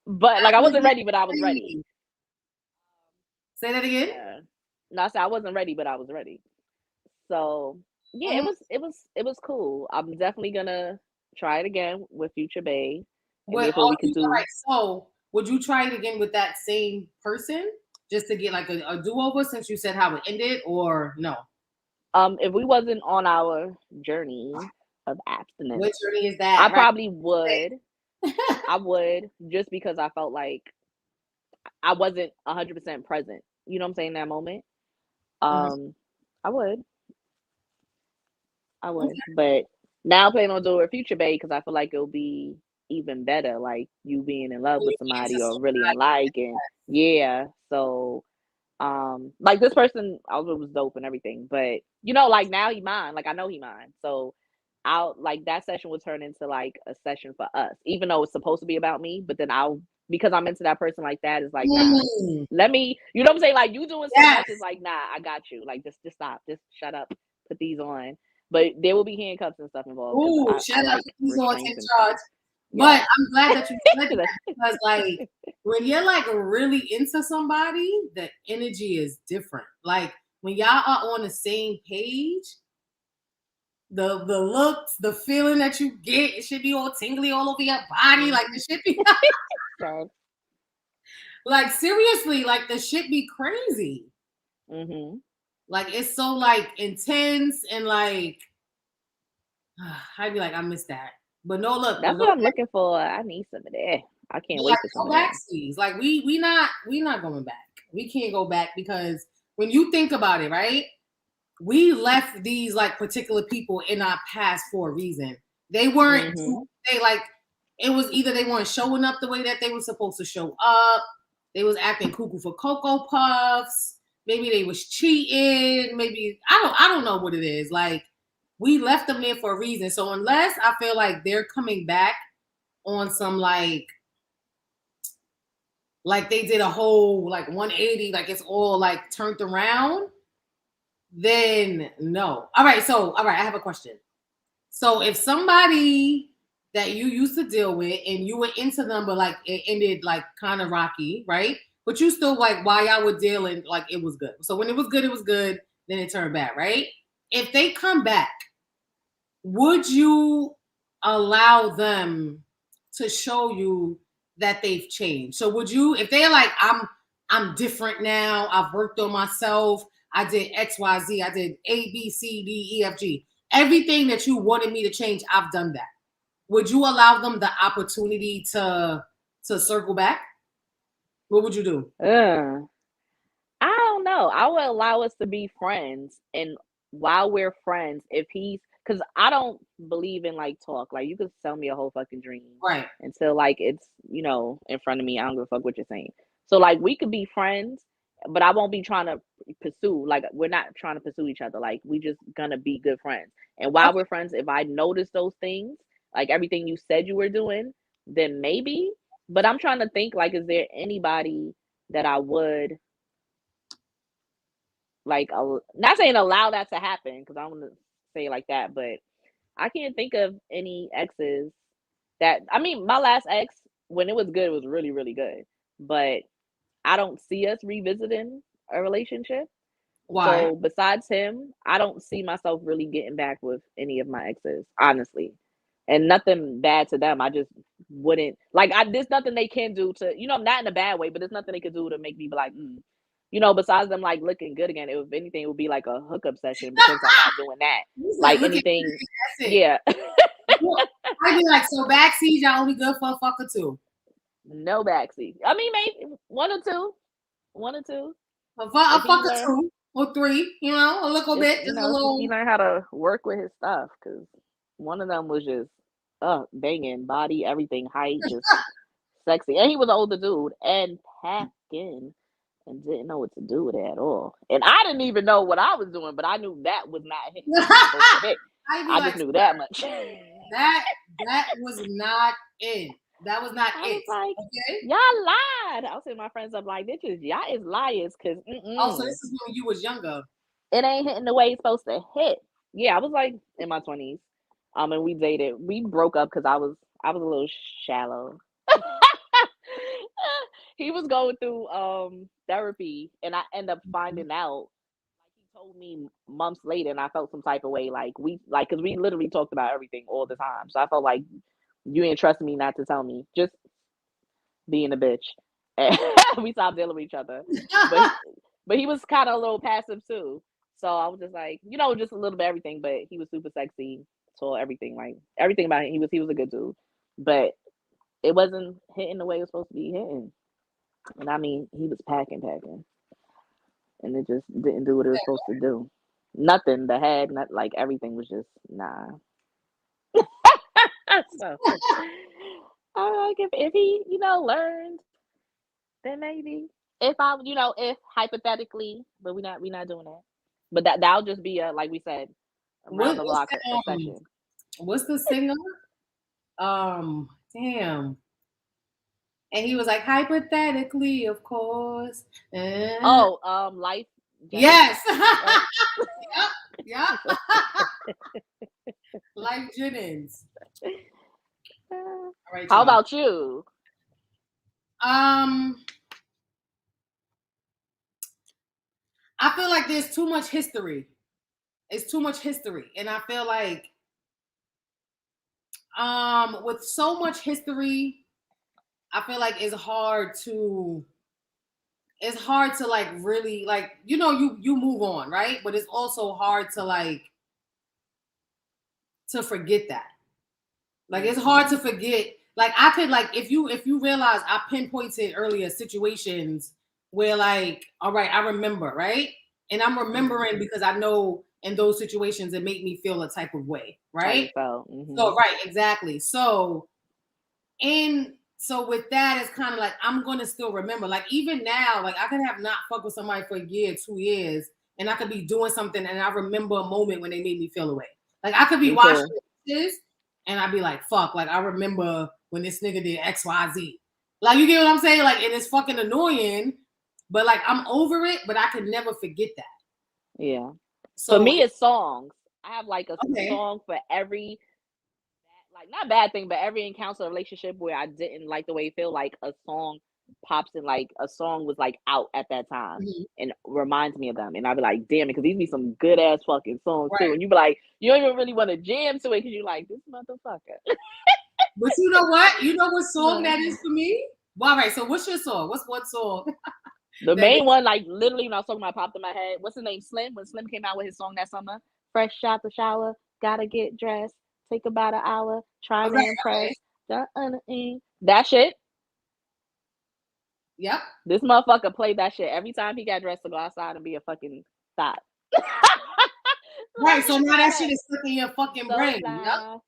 but like I wasn't ready, but I was ready.
Say that again.
Yeah. No, I said I wasn't ready, but I was ready. So yeah, it
Mhm.
was it was it was cool. I'm definitely gonna try it again with Future Bay, and
What?
therefore we could
All
do.
right. So, would you try it again with that same person just to get like a do over since you said how it ended, or no?
If we wasn't on our journey of abstinence,
What journey is
I
that? Right.
probably would. I would just because I felt like I wasn't 100% present. You know what I'm saying? That moment.
Mhm.
Um, I would. I
Okay.
would. But now I plan on doing Future Bay because I feel like it'll be even better, like you being in love
When
with
you get into
somebody or really in
somebody,
like and yeah. So like this person also was dope and everything, but like now he mine. Like I know he mine. So I'll like that session will turn into like a session for us, even though it's supposed to be about me, but then I'll because I'm into that person like that is like, nah.
Mm,
Let me what I'm saying? Like you doing so
yes.
much is like, nah, I got you. Like just stop. Just shut up. Put these on. But there will be handcuffs and stuff involved because
Ooh,
I
shut up.
like
He's on
restraints
in
and
charge.
stuff.
But
Yes.
I'm glad that you said that because, like, when you're like really into somebody, the energy is different. Like when y'all are on the same page, the looks, the feeling that you get, it should be all tingly all over your body. Like
Mhm.
it should be
So,
like seriously, like the shit be crazy.
mhm.
Like it's so like intense and like I'd be like, I miss that. But no, look,
That's
no,
what I'm looking for. I need some of that. I can't
like
wait for some
no
of that.
backsies. Like we not going back. We can't go back because when you think about it, right? We left these like particular people in our past for a reason. They weren't
Mhm.
they like it was either they weren't showing up the way that they were supposed to show up. They was acting cuckoo for Cocoa Puffs. Maybe they was cheating. Maybe I don't know what it is. Like we left them there for a reason. So unless I feel like they're coming back on some like they did a whole like 180, like it's all like turned around, then no. All right, I have a question. So if somebody that you used to deal with and you were into them, but like it ended like kind of rocky, right? But you still like while y'all were dealing, like it was good. So when it was good, it was good. Then it turned bad, right? If they come back, would you allow them to show you that they've changed? So would you, if they're like, I'm different now. I've worked on myself. I did X, Y, Z. I did A, B, C, D, E, F, G. Everything that you wanted me to change, I've done that. Would you allow them the opportunity to circle back? What would you do?
I don't know. I would allow us to be friends, and while we're friends, if he's because I don't believe in like talk. Like you could sell me a whole fucking dream,
Right.
until like it's in front of me. I don't give a fuck what you're saying. So like we could be friends, but I won't be trying to pursue. Like we're not trying to pursue each other. Like we just gonna be good friends. And while
Okay.
we're friends, if I notice those things, like everything you said you were doing, then maybe. But I'm trying to think like, is there anybody that I would like? Not saying allow that to happen because I don't want to say it like that, but I can't think of any exes that I mean, my last ex, when it was good, it was really, really good. But I don't see us revisiting a relationship.
Why?
So besides him, I don't see myself really getting back with any of my exes, honestly. And nothing bad to them. I just wouldn't like there's nothing they can do to, not in a bad way, but there's nothing they could do to make me be like, besides them like looking good again. If anything, it would be like a hookup session, but since I'm not doing that, like
Look at
anything,
you, that's it.
yeah.
I'd be like, so Backsies, y'all only good for a fuck or two.
No backseat. I mean, maybe one or two.
A fuck
If he
or
learn,
two or three, a little bit, just a
if
little.
he learn how to work with his stuff, because one of them was just banging, body, everything, height, just sexy, and he was an older dude and packing, and didn't know what to do with it at all. And I didn't even know what I was doing, but I knew that was not hit. I just knew that much.
That was not it. That was not
I
it.
was like,
Okay.
y'all lied. I was hitting my friends up like, bitches, y'all is liars, because
Oh, so this is when you was younger.
it ain't hitting the way it's supposed to hit. Yeah, I was like in my 20s. And we dated. We broke up because I was a little shallow. He was going through therapy, and I end up finding out. Like he told me months later, and I felt some type of way. Because we literally talked about everything all the time. So I felt like you ain't trust me not to tell me. Just being a bitch. And we stopped dealing with each other. But he was kind of a little passive too. So I was just like, just a little bit of everything. But he was super sexy, tall, everything, like everything about him. He was a good dude. But it wasn't hitting the way it was supposed to be hitting. And I mean, he was packing. And it just didn't do what it was supposed to do. Nothing. The head, not like everything was just nah. So I like if he, learned, then maybe. If if hypothetically, but we not doing that. But that'll just be a, like we said, around the block a session.
What's the singer? Damn. And he was like, hypothetically, of course.
Life.
Yes. Yeah. Life Jennings.
All right, how about you?
I feel like there's too much history. It's too much history. And I feel like with so much history, I feel like it's hard to like really like, you move on, right? But it's also hard to like to forget that. Like it's hard to forget. Like I could like if you realize I pinpointed earlier situations where like, all right, I remember, right? And I'm remembering because I know in those situations it made me feel a type of way, right? So right, exactly. So with that, it's kind of like I'm gonna still remember. Like even now, like I could have not fucked with somebody for a year, 2 years, and I could be doing something and I remember a moment when they made me feel away. Like I could be watching this and I'd be like, fuck, like I remember when this nigga did XYZ. Like you get what I'm saying? Like, and it's fucking annoying, but like I'm over it, but I could never forget that.
Yeah. So for me, it's songs. I have like a song for every, like not bad thing, but every encounter relationship where I didn't like the way it feel, like a song pops in, like a song was like out at that time and reminds me of them, and I'd be like, damn it, because these be some good ass fucking songs too, and you be like, you don't even really want to jam to it because you're like, this motherfucker.
But you know what? You know what song that is for me? Well, all right. So what's your song? What's one song
The main one, like literally when I was talking about, popped in my head. What's his name? Slim. When Slim came out with his song that summer, fresh out the shower, gotta get dressed, take about an hour, trying to impress. That shit.
Yep.
This motherfucker played that shit every time he got dressed to go outside and be a fucking thot.
Right, so now that shit is stuck in your fucking brain.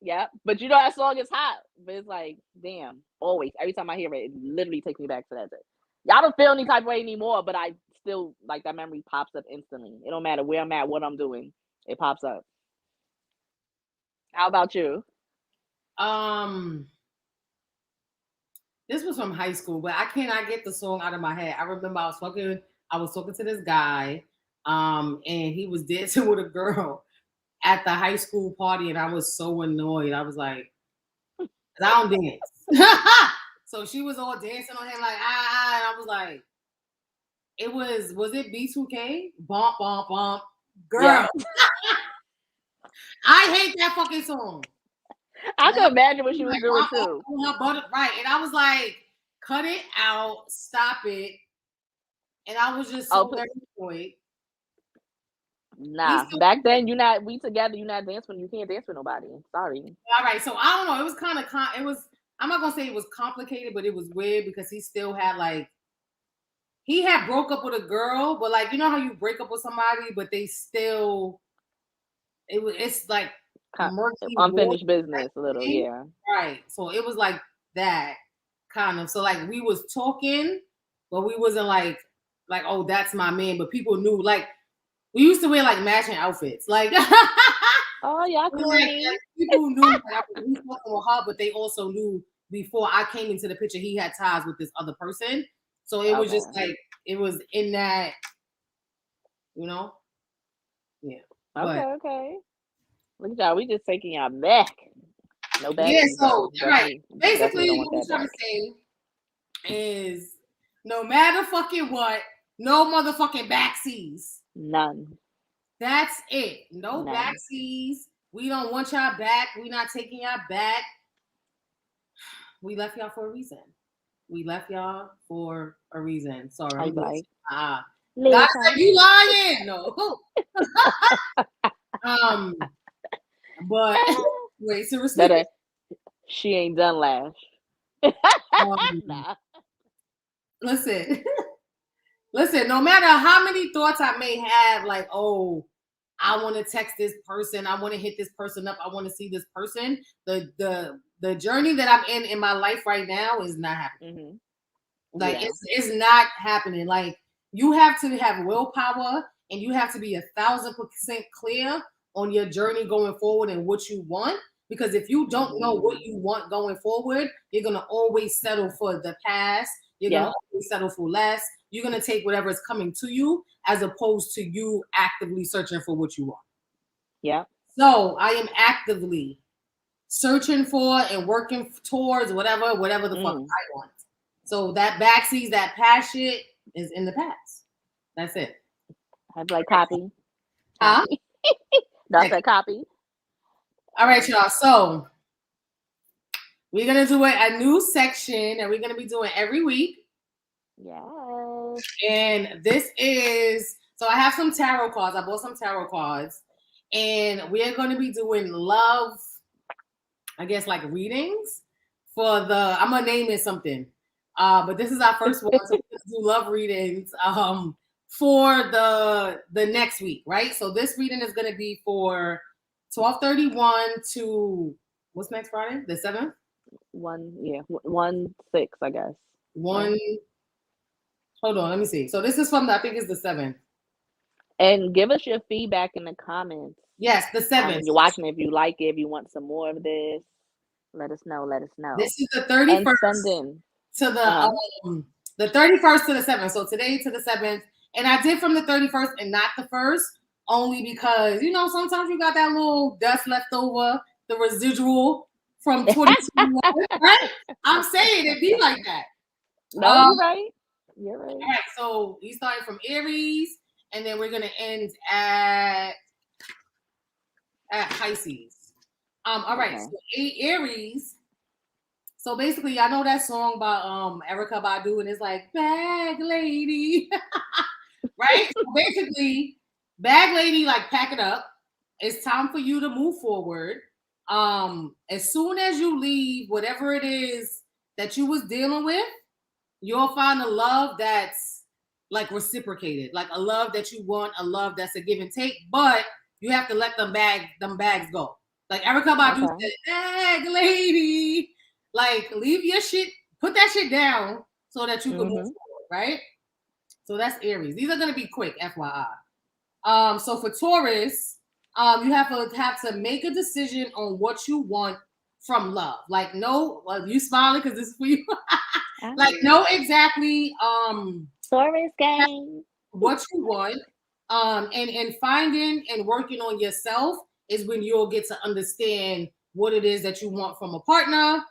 Yep. But you know that song is hot. But it's like, damn, always. Every time I hear it, it literally takes me back to that day. Y'all don't feel any type of way anymore, but I still, like, that memory pops up instantly. It don't matter where I'm at, what I'm doing. It pops up. How about you?
This was from high school, but I cannot get the song out of my head. I remember I was talking to this guy, and he was dancing with a girl at the high school party, and I was so annoyed. I was like, I don't dance. So she was all dancing on him like, and I was like, was it B2K? Bump, bump, bump. Girl. Yeah. I hate that fucking song.
I can imagine what she was doing too.
Right. And I was like, cut it out, stop it. And I was just so very annoyed.
Nah, back then we together, you not dancing, you can't dance with nobody. Sorry.
All right, so I don't know. It was kind of I'm not gonna say it was complicated, but it was weird because he still had he had broke up with a girl, but like, you know how you break up with somebody, but they still it's like
unfinished business a little, yeah.
Right. So it was like that kind of. So like we was talking, but we wasn't like, oh, that's my man. But people knew, like, we used to wear like matching outfits. Like
oh yeah,
like, people knew like, I was fucking with her, but they also knew before I came into the picture he had ties with this other person. So it was just like it was in that, you know? Yeah.
Okay. Look at y'all, we just taking y'all back. No back.
Yeah, so right. Basically what we're trying to say is no matter fucking what, no motherfucking backsies.
None.
That's it. No backsies. We don't want y'all back. We not taking y'all back. We left y'all for a reason. Sorry.
Like,
God said you lying. No. But wait, seriously.
She ain't done lash. Nah.
Listen, no matter how many thoughts I may have, like, oh, I want to text this person, I want to hit this person up, I want to see this person, the journey that I'm in my life right now is not happening. Mm-hmm. Like, it's not happening. Like, you have to have willpower and you have to be 1,000% clear on your journey going forward and what you want. Because if you don't know what you want going forward, you're going to always settle for the past. You're going to always settle for less. You're going to take whatever is coming to you as opposed to you actively searching for what you want.
Yeah.
So I am actively searching for and working towards whatever the fuck I want. So that backsies, that past shit is in the past. That's it.
I'd like copy.
Huh?
That's a copy.
All right, y'all. So we're going to do a new section that we're going to be doing every week.
Yes.
And this is, so I have some tarot cards. I bought some tarot cards. And we are going to be doing love, I guess, like readings for I'm going to name it something. But this is our first one. So we're going to do love readings for the next week, right? So this reading is going to be for 12/31 to what's next Friday? The 7th?
1/6, I guess.
Hold on, let me see. So this is from I think it's the 7th.
And give us your feedback in the comments.
Yes, the 7th.
You're watching, if you like it, if you want some more of this, let us know.
This is the 31st
and send in
to the 31st to the 7th. So today to the 7th. And I did from the 31st and not the 1st. Only because, you know, sometimes you got that little dust left over, the residual from 2021, right? I'm saying it be like that.
No, you're right. You're right.
All right, so we started from Aries, and then we're gonna end at Pisces. All right, so Aries, So basically, I know that song by Erykah Badu, and it's like bag lady, right? So basically, bag lady, like pack it up. It's time for you to move forward. As soon as you leave, whatever it is that you was dealing with, you'll find a love that's like reciprocated, like a love that you want, a love that's a give and take. But you have to let them bags go. Like Erykah Badu said, bag lady. Like, leave your shit, put that shit down so that you can move forward, right? So that's Aries. These are going to be quick, FYI. So for Taurus, you have to make a decision on what you want from love. Like, no, well, you smiling because this is for you. Like, know exactly
Taurus gang.
what you want. And finding and working on yourself is when you'll get to understand what it is that you want from a partner.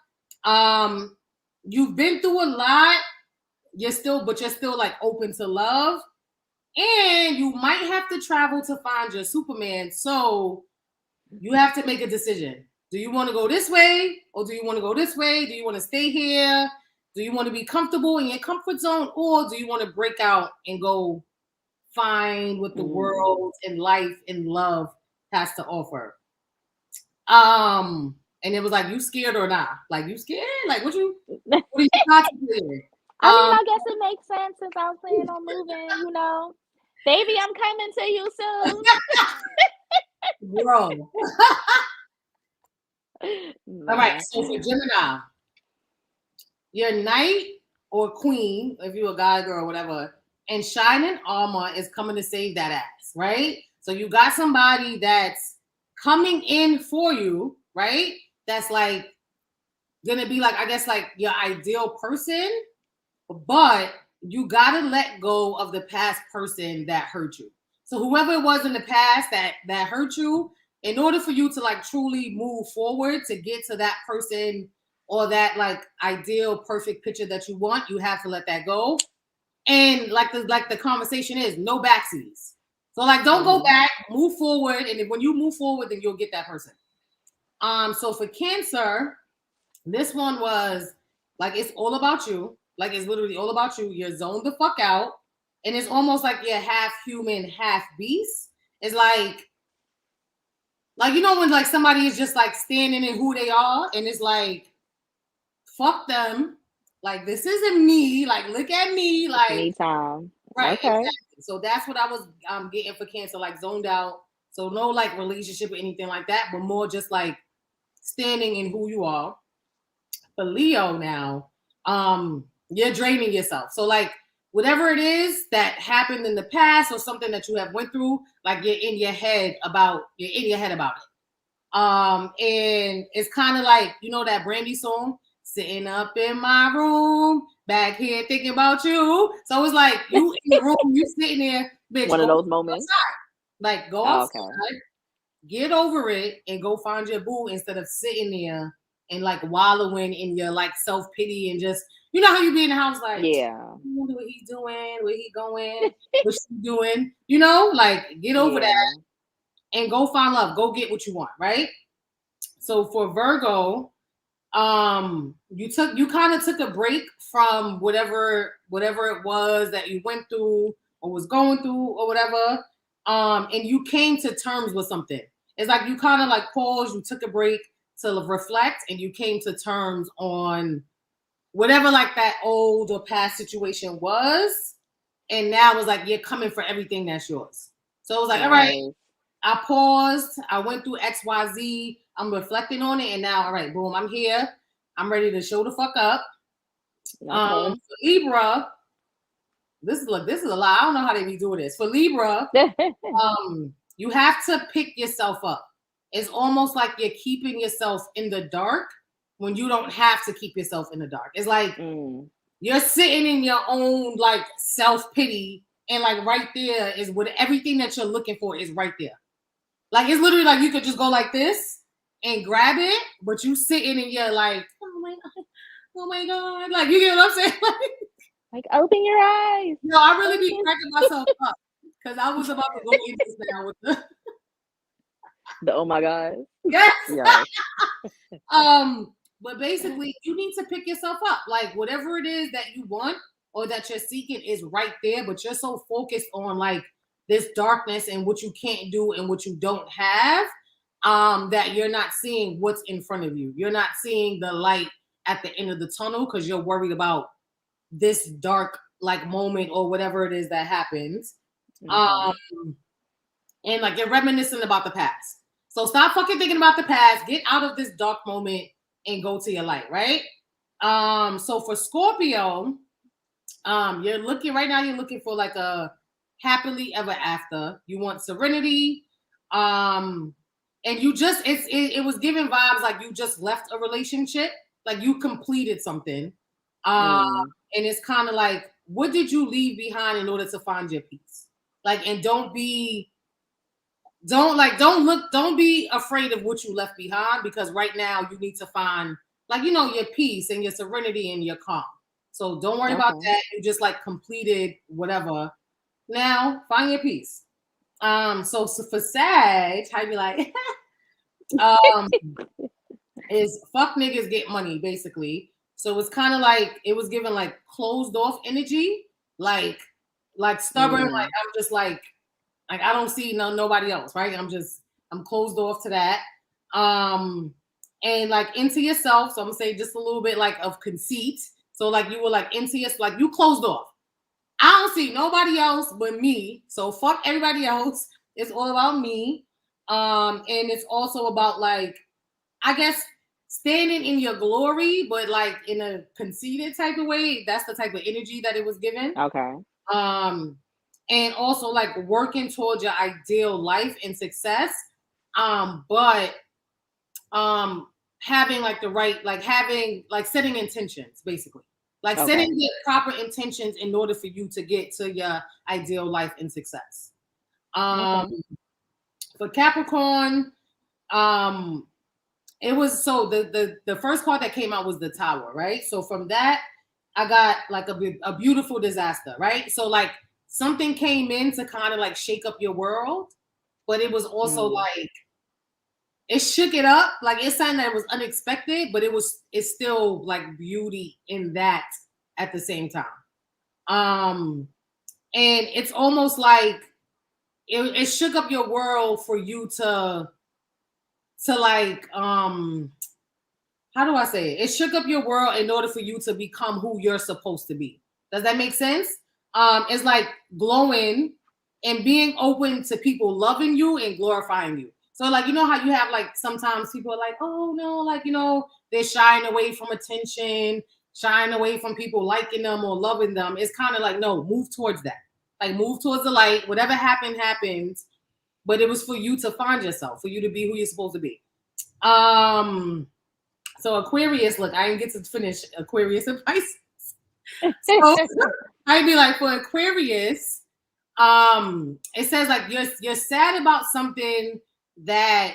You've been through a lot, you're still like open to love, and you might have to travel to find your Superman. So you have to make a decision. Do you want to go this way, or do you want to go this way? Do you want to stay here? Do you want to be comfortable in your comfort zone, or do you want to break out and go find what the world and life and love has to offer? And it was like, you scared or not? Like, you scared? Like, what are you contemplating?
I guess it makes sense since I was planning on moving, you know. Baby, I'm coming to you soon.
Bro. All right, so for Gemini, your knight or queen, if you're a guy, girl, whatever, and shining armor is coming to save that ass, right? So you got somebody that's coming in for you, right? That's like gonna be like, I guess, like your ideal person, but you gotta let go of the past person that hurt you. So whoever it was in the past that hurt you, in order for you to like truly move forward to get to that person or that like ideal perfect picture that you want, you have to let that go. And like the conversation is, no backsies. So like, don't go back, move forward, and when you move forward, then you'll get that person. So for Cancer, this one was like, it's all about you. Like, it's literally all about you. You're zoned the fuck out, and it's almost like you're half human, half beast. It's like you know when like somebody is just like standing in who they are, and it's like, fuck them. Like, this isn't me. Like, look at me. Like,
me time.
Right.
Okay.
Exactly. So that's what I was getting for Cancer, like zoned out. So no like relationship or anything like that, but more just like standing in who you are. For Leo now, you're draining yourself. So like whatever it is that happened in the past or something that you have went through, like you're in your head about it. And it's kind of like, you know, that Brandy song, sitting up in my room, back here thinking about you. So it's like you in the room, you sitting there, bitch.
One of those moments.
Outside. Like, go outside, get over it, and go find your boo instead of sitting there and like wallowing in your like self-pity and just, you know how you be in the house like,
yeah,
I wonder what he's doing, where he going, what she doing, you know, like get over that and go find love, go get what you want, right? So for Virgo, you kind of took a break from whatever it was that you went through or was going through or whatever, and you came to terms with something. It's like you kind of like paused, you took a break to reflect, and you came to terms on whatever like that old or past situation was, and now it's like you're coming for everything that's yours. So it was like, all right, I paused, I went through XYZ, I'm reflecting on it, and now, all right, boom, I'm here. I'm ready to show the fuck up. For Libra, this is a lie. I don't know how they be doing this. For Libra, you have to pick yourself up. It's almost like you're keeping yourself in the dark when you don't have to keep yourself in the dark. It's like you're sitting in your own like self-pity, and like right there is what everything that you're looking for is right there. Like it's literally like you could just go like this and grab it, but you sitting and you're like, oh my god, like you get what I'm saying?
Like open your eyes.
No, I really be cracking myself up because I was about to go into this now with the
oh my god.
yes.
Yeah.
But basically, you need to pick yourself up. Like whatever it is that you want or that you're seeking is right there, but you're so focused on like this darkness and what you can't do and what you don't have, that you're not seeing what's in front of you. You're not seeing the light at the end of the tunnel because you're worried about this dark like moment or whatever it is that happens. And like you're reminiscing about the past. So stop fucking thinking about the past. Get out of this dark moment and go to your light, right? So for Scorpio, you're looking right now, you're looking for like a happily ever after. You want serenity. And you just it was giving vibes like you just left a relationship, like you completed something. And it's kind of like, what did you leave behind in order to find your peace? Like, and don't be afraid of what you left behind, because right now you need to find like, you know, your peace and your serenity and your calm. So don't worry about that. You just like completed whatever. Now find your peace. So for Sag, I'd be like, is fuck niggas get money, basically. So it's kind of like it was given like closed off energy, like stubborn, like I'm just like I don't see nobody else, right? I'm closed off to that. And like into yourself. So I'm gonna say just a little bit like of conceit. So like you were like into yourself, like you closed off. I don't see nobody else but me. So fuck everybody else. It's all about me. And it's also about like, I guess standing in your glory, but like in a conceited type of way. That's the type of energy that it was given.
Okay.
And also like working towards your ideal life and success. But having like the right, like having like setting intentions, basically. Like setting the proper intentions in order for you to get to your ideal life and success. For Capricorn, it was so the first card that came out was the Tower, right? So from that, I got like a beautiful disaster, right? So like something came in to kind of like shake up your world, but it was also like it shook it up. Like it's something that was unexpected, but it's still like beauty in that at the same time. And it's almost like it shook up your world for you to like how do I say it? It shook up your world in order for you to become who you're supposed to be. Does that make sense? It's like glowing and being open to people loving you and glorifying you. So like, you know how you have like, sometimes people are like, oh no, like, you know, they're shying away from attention, shying away from people liking them or loving them. It's kind of like, no, move towards that. Like move towards the light. Whatever happened, happened. But it was for you to find yourself, for you to be who you're supposed to be. So Aquarius, look, I didn't get to finish Aquarius and Pisces. So I'd be like, for Aquarius, it says like you're sad about something that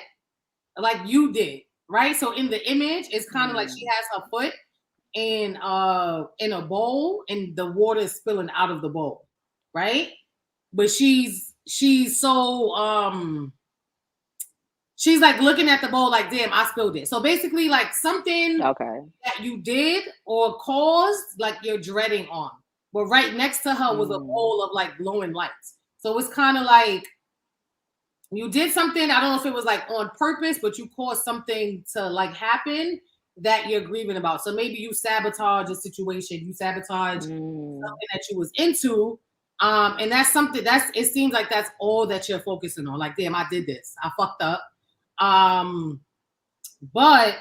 like you did, right? So in the image, it's kind of like she has her foot in a bowl and the water is spilling out of the bowl, right? But she's so she's like looking at the bowl like, damn, I spilled it. So basically like something that you did or caused, like you're dreading on. But right next to her was a bowl of like glowing lights. So it's kind of like you did something, I don't know if it was like on purpose, but you caused something to like happen that you're grieving about. So maybe you sabotage a situation, you sabotage something that you was into. And that's something it seems like that's all that you're focusing on. Like, damn, I did this. I fucked up. But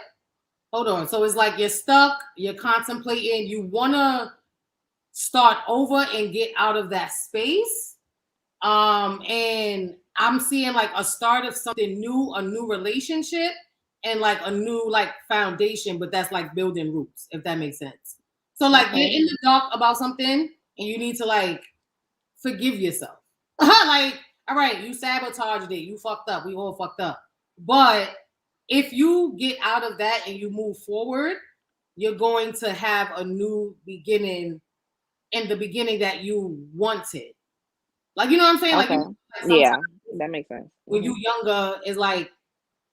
hold on. So it's like you're stuck, you're contemplating, you want to start over and get out of that space. And I'm seeing like a start of something new, a new relationship and like a new like foundation, but that's like building roots, if that makes sense. So like you're in the dark about something and you need to like forgive yourself. Like, all right, you sabotaged it, you fucked up, we all fucked up. But if you get out of that and you move forward, you're going to have a new beginning in the beginning that you wanted. Like, you know what I'm saying?
Okay.
Like
Yeah, that makes sense.
When you younger, it's like,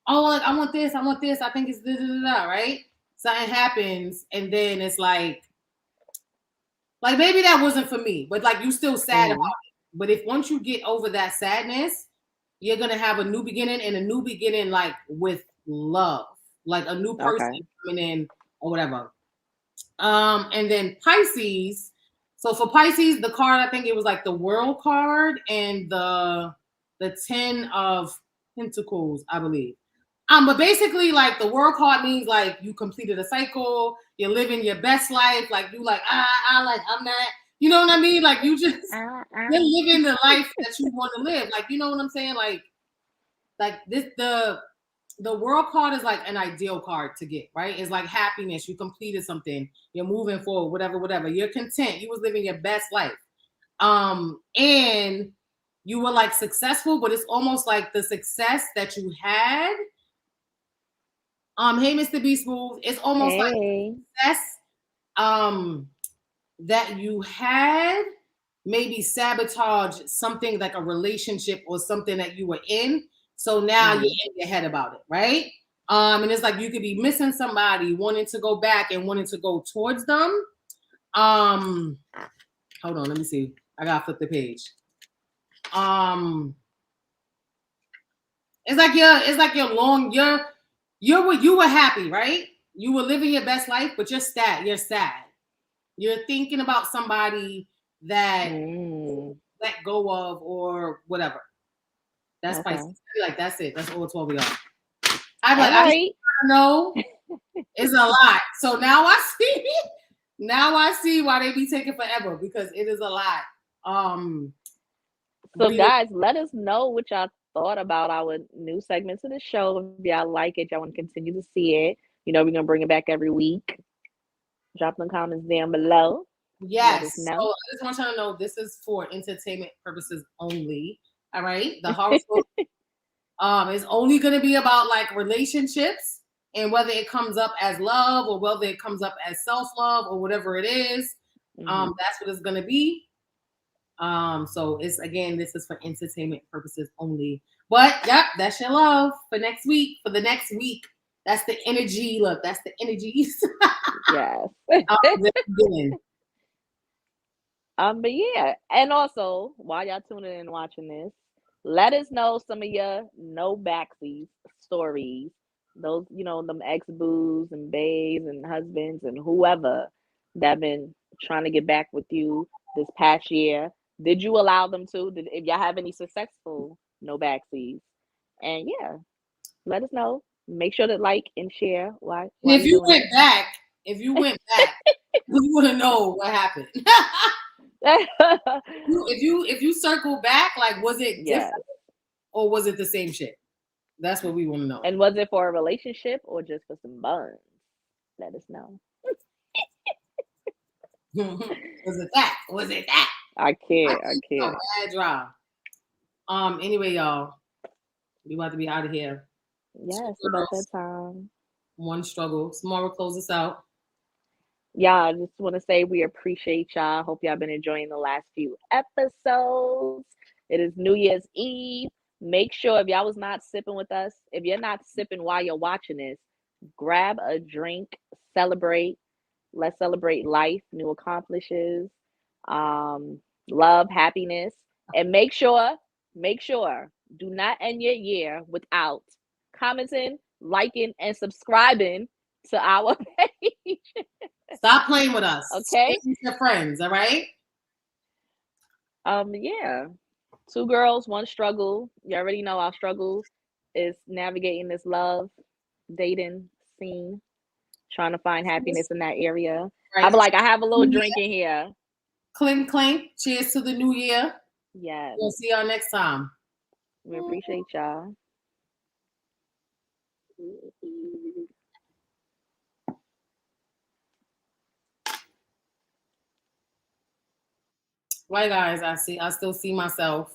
oh, like, I want this, I think it's da, da, da, da, right? something happens, and then it's like maybe that wasn't for me, but like you still sad about it. But if once you get over that sadness, you're gonna have a new beginning, and a new beginning like with love, like a new person coming in or whatever. And then Pisces. So for Pisces, the card, I think it was like the World card and the 10 of Pentacles, I believe. But basically, like the World card means like you completed a cycle, you're living your best life, like you like I'm not, you know what I mean? Like you just you're living the life that you want to live. Like you know what I'm saying? Like this the World card is like an ideal card to get, right? It's like happiness. You completed something. You're moving forward, whatever. You're content. You was living your best life. And you were like successful, but it's almost like the success that you had. Hey, Mr. B Smooth. It's almost like success that you had maybe sabotage something like a relationship or something that you were in. So now you're in your head about it, right? And it's like you could be missing somebody, wanting to go back and wanting to go towards them. Hold on, let me see. I gotta flip the page. It's like you were happy, right? You were living your best life, but you're sad. You're thinking about somebody that you let go of or whatever. That's Pisces. Like that's it. That's all 12 of y'all. I'm like, I know it's a lot. So now I see. Now I see why they be taking forever, because it is a lot.
So guys, let us know what y'all thought about our new segments of the show. If y'all like it, y'all want to continue to see it. You know, we're gonna bring it back every week. Drop some comments down below.
Yes. So I just want y'all to know this is for entertainment purposes only. All right. The horoscope is only going to be about like relationships, and whether it comes up as love or whether it comes up as self-love or whatever it is. That's what it's going to be. So it's, again, this is for entertainment purposes only. But yep, that's your love for next week. For the next week, that's the energy. Look, that's the energies.
Yes. But yeah, and also while y'all tuning in and watching this, let us know some of your no backsies stories. Those, you know, them ex-boos and baes and husbands and whoever that been trying to get back with you this past year. Did you allow them to? If y'all have any successful no backsies? And yeah, let us know. Make sure to like and share. Why
if you went back, you want to know what happened. if you circle back, like, was it different or was it the same shit? That's what we want to know.
And was it for a relationship or just for some buns? Let us know.
Was it that?
I can't.
Bad drive. Anyway, y'all, we about to be out of here.
Yes, about that time.
One struggle. Samara, close us out.
Yeah, I just want to say we appreciate y'all. Hope y'all been enjoying the last few episodes. It is New Year's Eve. Make sure if y'all was not sipping with us, if you're not sipping while you're watching this, grab a drink, celebrate. Let's celebrate life, new accomplishes, love, happiness, and make sure, do not end your year without commenting, liking, and subscribing to our page.
Stop playing with us.
Okay.
Stay with your friends, all right?
Yeah. 2 girls, 1 struggle. You already know our struggle is navigating this love, dating scene, trying to find happiness in that area. Right. I'm like, I have a little drink in here.
Clink, clink. Cheers to the new year.
Yes.
We'll see y'all next time.
We appreciate y'all.
Right, guys, I still see myself.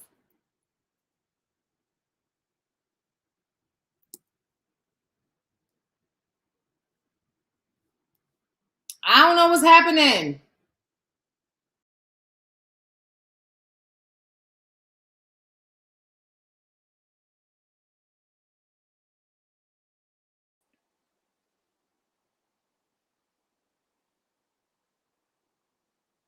I don't know what's happening.